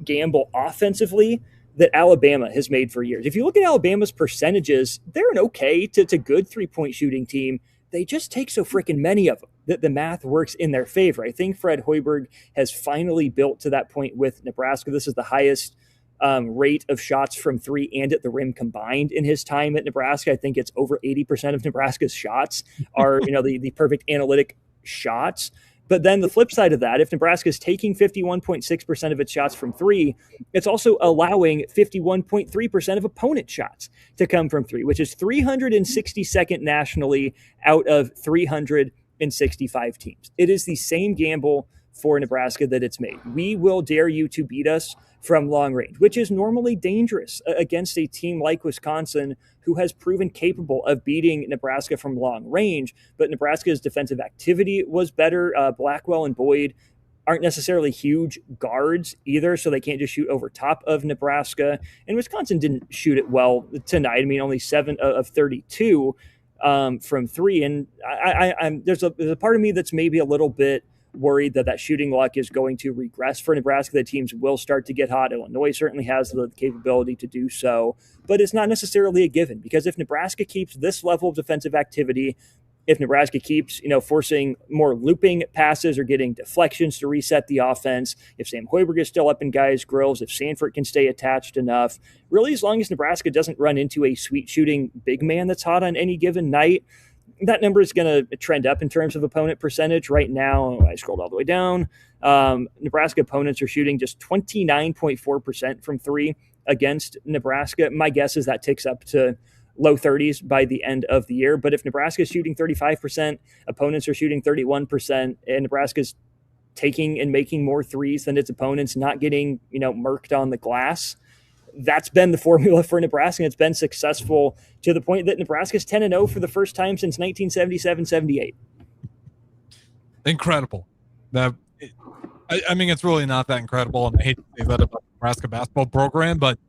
S10: gamble offensively that Alabama has made for years. If you look at Alabama's percentages, they're an okay to good 3-point shooting team. They just take so freaking many of them that the math works in their favor. I think Fred Hoiberg has finally built to that point with Nebraska. This is the highest rate of shots from 3 and at the rim combined in his time at Nebraska. I think it's over 80% of Nebraska's shots are, the perfect analytic shots. But then the flip side of that, if Nebraska is taking 51.6% of its shots from 3, it's also allowing 51.3% of opponent shots to come from 3, which is 362nd nationally out of 365 teams. It is the same gamble for Nebraska that it's made. We will dare you to beat us from long range, which is normally dangerous against a team like Wisconsin, who has proven capable of beating Nebraska from long range. But Nebraska's defensive activity was better. Blackwell and Boyd aren't necessarily huge guards either, so they can't just shoot over top of Nebraska. And Wisconsin didn't shoot it well tonight. I mean, only 7 of 32 from 3. And there's a part of me that's maybe a little bit worried that shooting luck is going to regress for Nebraska. The teams will start to get hot. Illinois certainly has the capability to do so, but it's not necessarily a given, because if Nebraska keeps this level of defensive activity, if Nebraska keeps, forcing more looping passes or getting deflections to reset the offense, if Sam Hoiberg is still up in guys' grills, if Sanford can stay attached enough, really, as long as Nebraska doesn't run into a sweet shooting big man that's hot on any given night, that number is going to trend up in terms of opponent percentage. Right now, I scrolled all the way down. Nebraska opponents are shooting just 29.4% from 3 against Nebraska. My guess is that ticks up to low 30s by the end of the year. But if Nebraska is shooting 35%, opponents are shooting 31%, and Nebraska's taking and making more threes than its opponents, not getting, murked on the glass, that's been the formula for Nebraska. And it's been successful to the point that Nebraska's 10-0 for the first time since 1977-78.
S7: Incredible. I mean, it's really not that incredible, and I hate to say that about the Nebraska basketball program, but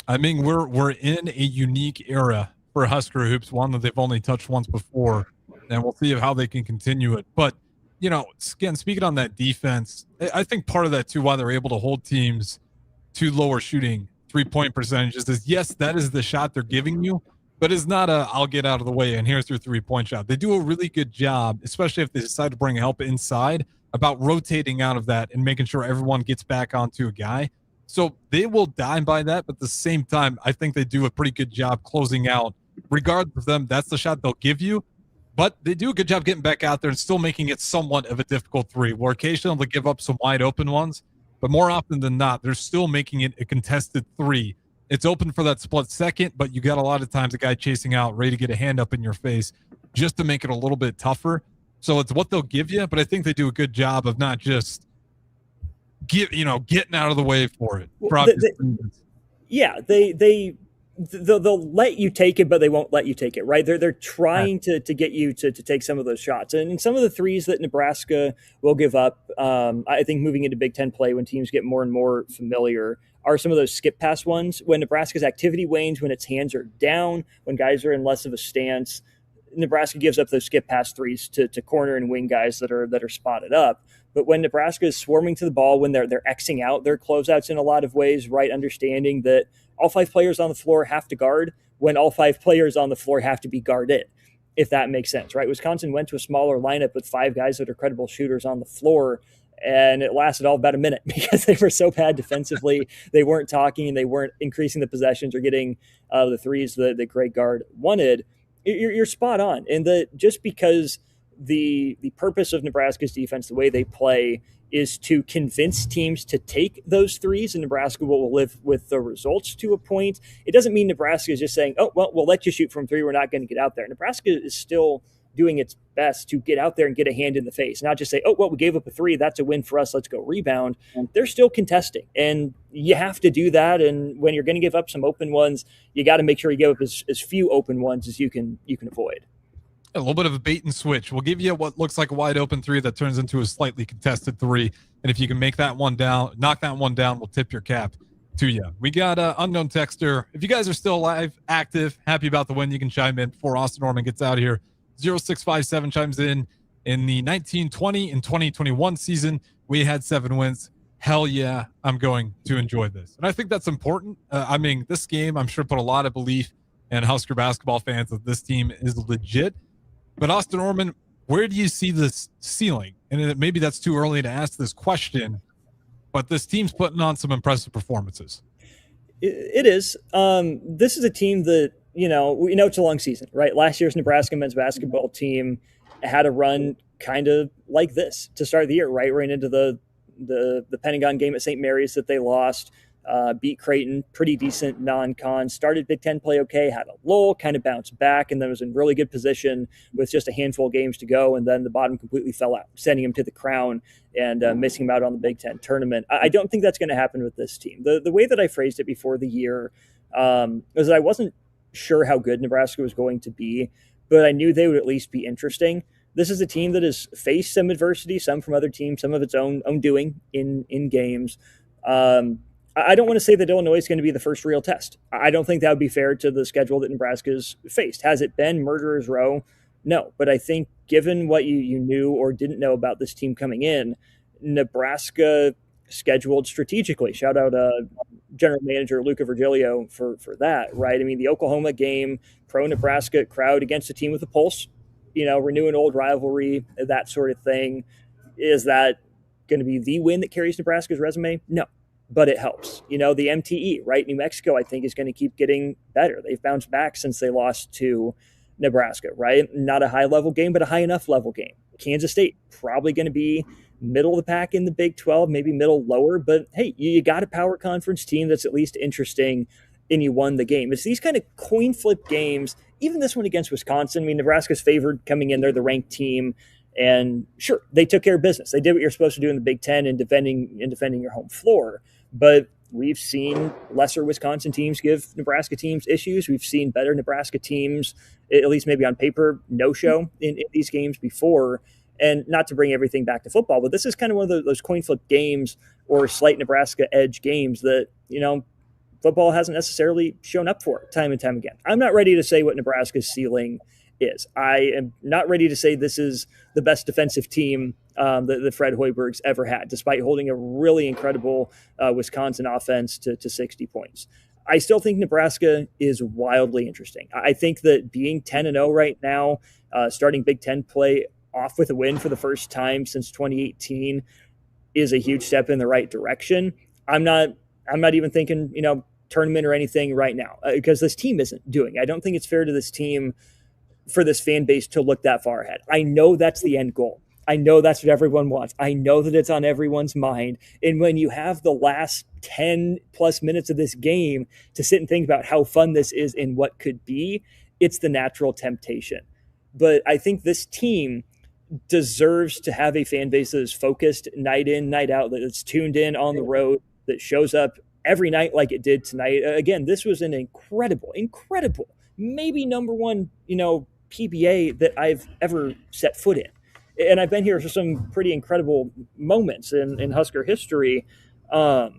S7: I mean, we're in a unique era for Husker hoops, one that they've only touched once before, and we'll see how they can continue it. But, again, speaking on that defense, I think part of that, too, why they're able to hold teams to lower shooting three-point percentages is, yes, that is the shot they're giving you, but it's not I'll get out of the way and here's your three-point shot. They do a really good job, especially if they decide to bring help inside, about rotating out of that and making sure everyone gets back onto a guy. So they will die by that, but at the same time, I think they do a pretty good job closing out. Regardless of them, that's the shot they'll give you, but they do a good job getting back out there and still making it somewhat of a difficult three, where occasionally they'll give up some wide open ones, but more often than not, they're still making it a contested three. It's open for that split second, but you got a lot of times a guy chasing out, ready to get a hand up in your face just to make it a little bit tougher. So it's what they'll give you, but I think they do a good job of not just getting out of the way for it.
S10: They'll let you take it, but they won't let you take it, right? They're trying to get you to take some of those shots. And some of the threes that Nebraska will give up, I think moving into Big Ten play when teams get more and more familiar, are some of those skip pass ones. When Nebraska's activity wanes, when its hands are down, when guys are in less of a stance, Nebraska gives up those skip pass threes to corner and wing guys that are spotted up. But when Nebraska is swarming to the ball, when they're Xing out their closeouts in a lot of ways, right, understanding that all 5 players on the floor have to guard when all 5 players on the floor have to be guarded, if that makes sense, right? Wisconsin went to a smaller lineup with 5 guys that are credible shooters on the floor, and it lasted all about a minute because they were so bad defensively. They weren't talking, and they weren't increasing the possessions or getting the threes that the great guard wanted. You're spot on. And just because the purpose of Nebraska's defense, the way they play, is to convince teams to take those threes, and Nebraska will live with the results to a point. It doesn't mean Nebraska is just saying, oh, well, we'll let you shoot from 3. We're not going to get out there. Nebraska is still doing its best to get out there and get a hand in the face, not just say, oh, well, we gave up a 3. That's a win for us. Let's go rebound. They're still contesting, and you have to do that. And when you're going to give up some open ones, you got to make sure you give up as few open ones as you can avoid.
S7: A little bit of a bait and switch. We'll give you what looks like a wide open 3 that turns into a slightly contested 3. And if you can make that one down, knock that one down, we'll tip your cap to you. We got unknown texter. If you guys are still alive, active, happy about the win, you can chime in before Austin Norman gets out of here. 0657 chimes in the 1920 and 2021 season. We had 7 wins. Hell yeah, I'm going to enjoy this. And I think that's important. I mean, this game, I'm sure, put a lot of belief in Husker basketball fans that this team is legit. But Austin Norman, where do you see this ceiling? And maybe that's too early to ask this question, but this team's putting on some impressive performances.
S10: It is. This is a team that, we know it's a long season, right? Last year's Nebraska men's basketball team had a run kind of like this to start the year, right? Right into the Pentagon game at St. Mary's that they lost. beat Creighton, pretty decent non-con, started Big Ten play okay, had a lull, kind of bounced back, and then was in really good position with just a handful of games to go, and then the bottom completely fell out, sending him to the crown and missing him out on the Big Ten tournament. I don't think that's going to happen with this team. The way that I phrased it before the year was that I wasn't sure how good Nebraska was going to be, but I knew they would at least be interesting. This is a team that has faced some adversity, some from other teams, some of its own doing in games. I don't want to say that Illinois is going to be the first real test. I don't think that would be fair to the schedule that Nebraska's faced. Has it been murderer's row? No. But I think given what you knew or didn't know about this team coming in, Nebraska scheduled strategically. Shout out General Manager Luca Virgilio for that, right? I mean, the Oklahoma game, pro-Nebraska crowd against a team with a pulse, renew an old rivalry, that sort of thing. Is that going to be the win that carries Nebraska's resume? No. But it helps. The MTE, right? New Mexico, I think, is going to keep getting better. They've bounced back since they lost to Nebraska, right? Not a high-level game, but a high enough level game. Kansas State, probably going to be middle of the pack in the Big 12, maybe middle lower. But, hey, you got a power conference team that's at least interesting, and you won the game. It's these kind of coin flip games, even this one against Wisconsin. I mean, Nebraska's favored coming in. They're the ranked team. And, sure, they took care of business. They did what you're supposed to do in the Big 10 in defending your home floor. But we've seen lesser Wisconsin teams give Nebraska teams issues. We've seen better Nebraska teams, at least maybe on paper, no-show in these games before. And not to bring everything back to football, but this is kind of one of those coin flip games or slight Nebraska edge games that, football hasn't necessarily shown up for time and time again. I'm not ready to say what Nebraska's ceiling is. I am not ready to say this is the best defensive team that Fred Hoiberg's ever had, despite holding a really incredible Wisconsin offense to 60 points. I still think Nebraska is wildly interesting. I think that being 10-0 right now, starting Big Ten play off with a win for the first time since 2018 is a huge step in the right direction. I'm not even thinking, tournament or anything right now because this team isn't doing it. I don't think it's fair to this team for this fan base to look that far ahead. I know that's the end goal. I know that's what everyone wants. I know that it's on everyone's mind. And when you have the last 10 plus minutes of this game to sit and think about how fun this is and what could be, it's the natural temptation. But I think this team deserves to have a fan base that is focused night in, night out, that's tuned in on the road, that shows up every night like it did tonight. Again, this was an incredible, maybe number one, PBA that I've ever set foot in. And I've been here for some pretty incredible moments in Husker history. But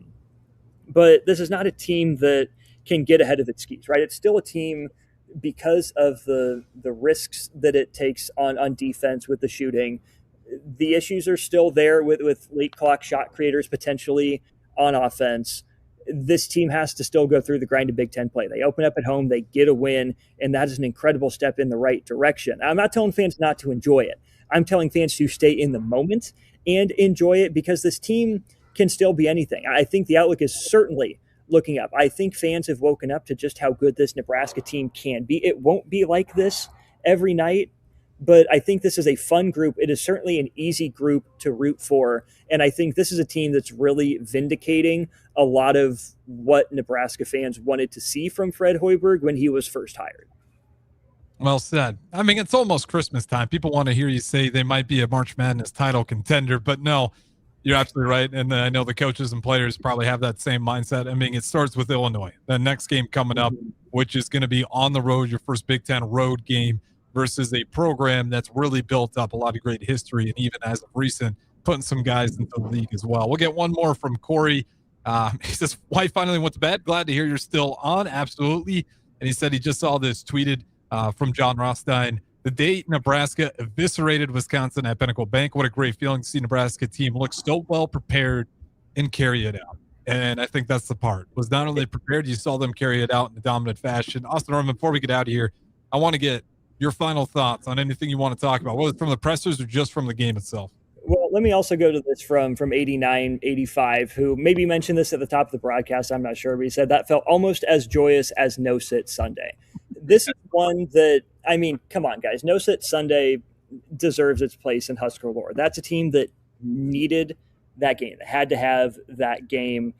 S10: this is not a team that can get ahead of its skis, right? It's still a team because of the risks that it takes on defense with the shooting. The issues are still there with late clock shot creators potentially on offense. This team has to still go through the grind of Big Ten play. They open up at home, they get a win, and that is an incredible step in the right direction. I'm not telling fans not to enjoy it. I'm telling fans to stay in the moment and enjoy it because this team can still be anything. I think the outlook is certainly looking up. I think fans have woken up to just how good this Nebraska team can be. It won't be like this every night, but I think this is a fun group. It is certainly an easy group to root for. And I think this is a team that's really vindicating a lot of what Nebraska fans wanted to see from Fred Hoiberg when he was first hired.
S7: Well said. I mean, it's almost Christmas time. People want to hear you say they might be a March Madness title contender, but no, you're absolutely right. And I know the coaches and players probably have that same mindset. I mean, it starts with Illinois. The next game coming up, which is going to be on the road, your first Big Ten road game versus a program that's really built up a lot of great history. And even as of recent, putting some guys into the league as well. We'll get one more from Corey. He says, wife finally went to bed. Glad to hear you're still on. Absolutely. And he said he just saw this tweeted from John Rothstein. The day Nebraska eviscerated Wisconsin at Pinnacle Bank. What a great feeling to see Nebraska team look so well prepared and carry it out. And I think that's the part. Was not only prepared, you saw them carry it out in a dominant fashion. Austin Norman, before we get out of here, I want to get your final thoughts on anything you want to talk about, whether from the pressers or just from the game itself.
S10: Well, let me also go to this from 89, 85, who maybe mentioned this at the top of the broadcast. I'm not sure, but he said that felt almost as joyous as No Sit Sunday. This is one that, I mean, come on, guys. No Sit Sunday deserves its place in Husker lore. That's a team that needed that game. They had to have that game.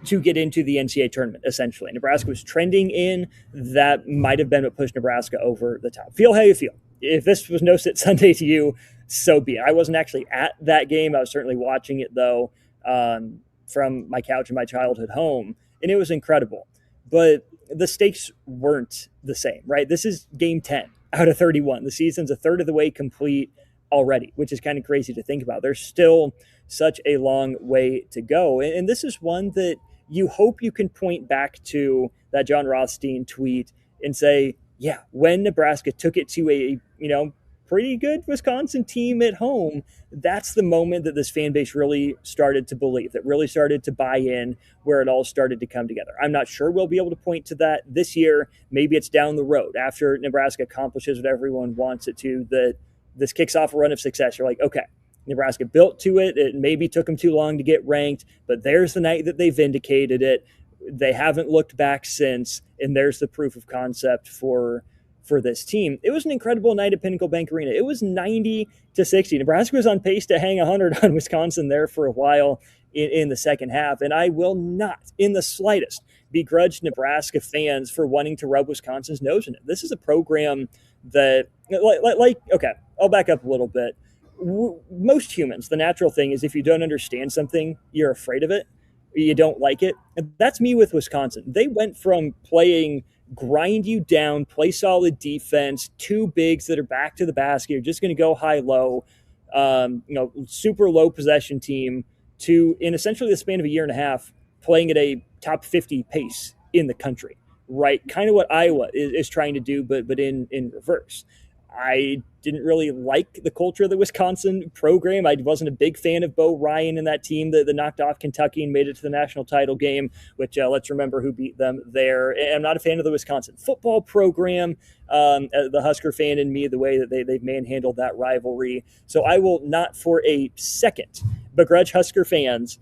S10: to get into the NCAA tournament, essentially. Nebraska was trending in. That might have been what pushed Nebraska over the top. Feel how you feel. If this was no sit Sunday to you, so be it. I wasn't actually at that game. I was certainly watching it, though, from my couch in my childhood home, and it was incredible. But the stakes weren't the same, right? This is game 10 out of 31. The season's a third of the way complete already, which is kind of crazy to think about. There's still such a long way to go. And this is one that you hope you can point back to that John Rothstein tweet and say, yeah, when Nebraska took it to a, pretty good Wisconsin team at home, that's the moment that this fan base really started to believe, that really started to buy in, where it all started to come together. I'm not sure we'll be able to point to that this year. Maybe it's down the road after Nebraska accomplishes what everyone wants it to, that this kicks off a run of success. You're like, okay, Nebraska built to it. It maybe took them too long to get ranked, but there's the night that they vindicated it. They haven't looked back since, and there's the proof of concept for this team. It was an incredible night at Pinnacle Bank Arena. It was 90-60. Nebraska was on pace to hang 100 on Wisconsin there for a while in the second half, and I will not in the slightest begrudge Nebraska fans for wanting to rub Wisconsin's nose in it. This is a program that, okay, I'll back up a little bit. Most humans, the natural thing is if you don't understand something, you're afraid of it. You don't like it. And that's me with Wisconsin. They went from playing grind you down, play solid defense, two bigs that are back to the basket, you're just going to go high-low, super low possession team, to, in essentially the span of a year and a half, playing at a top 50 pace in the country, right? Kind of what Iowa is trying to do, but in reverse. I didn't really like the culture of the Wisconsin program. I wasn't a big fan of Bo Ryan and that team that knocked off Kentucky and made it to the national title game, which let's remember who beat them there. And I'm not a fan of the Wisconsin football program, the Husker fan in me, the way that they've manhandled that rivalry. So I will not for a second begrudge Husker fans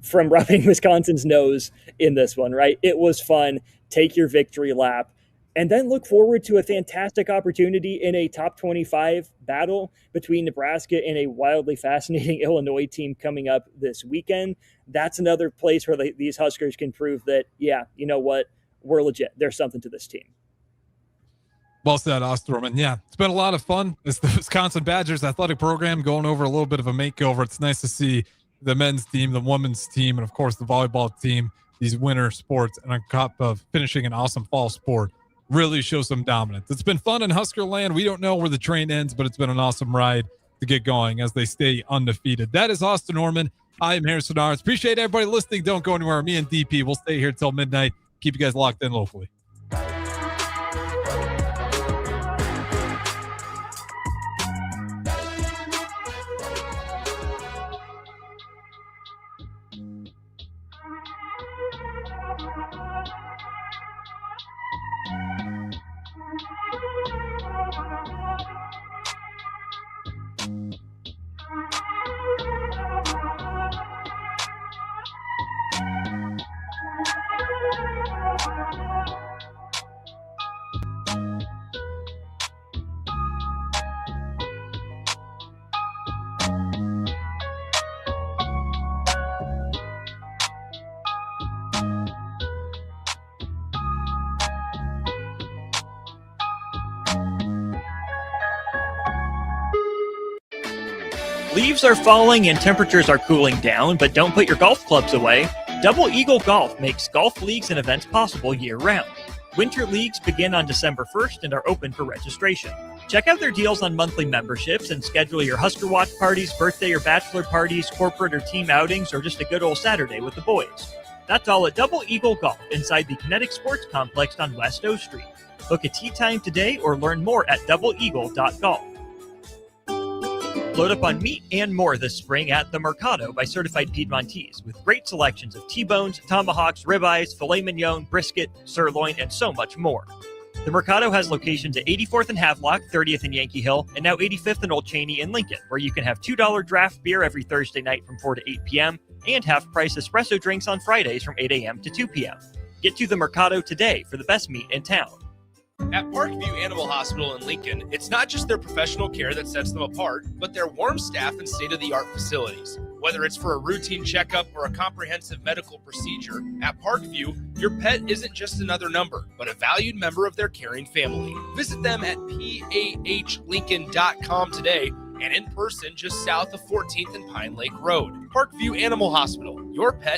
S10: from rubbing Wisconsin's nose in this one, right? It was fun. Take your victory lap. And then look forward to a fantastic opportunity in a top 25 battle between Nebraska and a wildly fascinating Illinois team coming up this weekend. That's another place where these Huskers can prove that, yeah, you know what, we're legit. There's something to this team.
S7: Well said, Osterman. Yeah, it's been a lot of fun. It's the Wisconsin Badgers athletic program going over a little bit of a makeover. It's nice to see the men's team, the women's team, and of course the volleyball team, these winter sports, and on top of finishing an awesome fall sport, really show some dominance. It's been fun in Husker land. We don't know where the train ends, but it's been an awesome ride to get going as they stay undefeated. That is Austin Norman. I am Harrison Arns. Appreciate everybody listening. Don't go anywhere. Me and DP will stay here till midnight. Keep you guys locked in locally.
S4: Leaves are falling and temperatures are cooling down, but don't put your golf clubs away. Double Eagle Golf makes golf leagues and events possible year-round. Winter leagues begin on December 1st and are open for registration. Check out their deals on monthly memberships and schedule your Husker Watch parties, birthday or bachelor parties, corporate or team outings, or just a good old Saturday with the boys. That's all at Double Eagle Golf inside the Kinetic Sports Complex on West O Street. Book a tee time today or learn more at doubleeagle.golf. Load up on meat and more this spring at The Mercado by Certified Piedmontese, with great selections of T-bones, tomahawks, ribeyes, filet mignon, brisket, sirloin, and so much more. The Mercado has locations at 84th and Havelock, 30th and Yankee Hill, and now 85th and Old Cheney in Lincoln, where you can have $2 draft beer every Thursday night from 4 to 8 p.m. and half-price espresso drinks on Fridays from 8 a.m. to 2 p.m. Get to The Mercado today for the best meat in town.
S1: At Parkview Animal Hospital in Lincoln, it's not just their professional care that sets them apart, but their warm staff and state-of-the-art facilities. Whether it's for a routine checkup or a comprehensive medical procedure, at Parkview, your pet isn't just another number, but a valued member of their caring family. Visit them at pahlincoln.com today and in person just south of 14th and Pine Lake Road. Parkview Animal Hospital. Your pet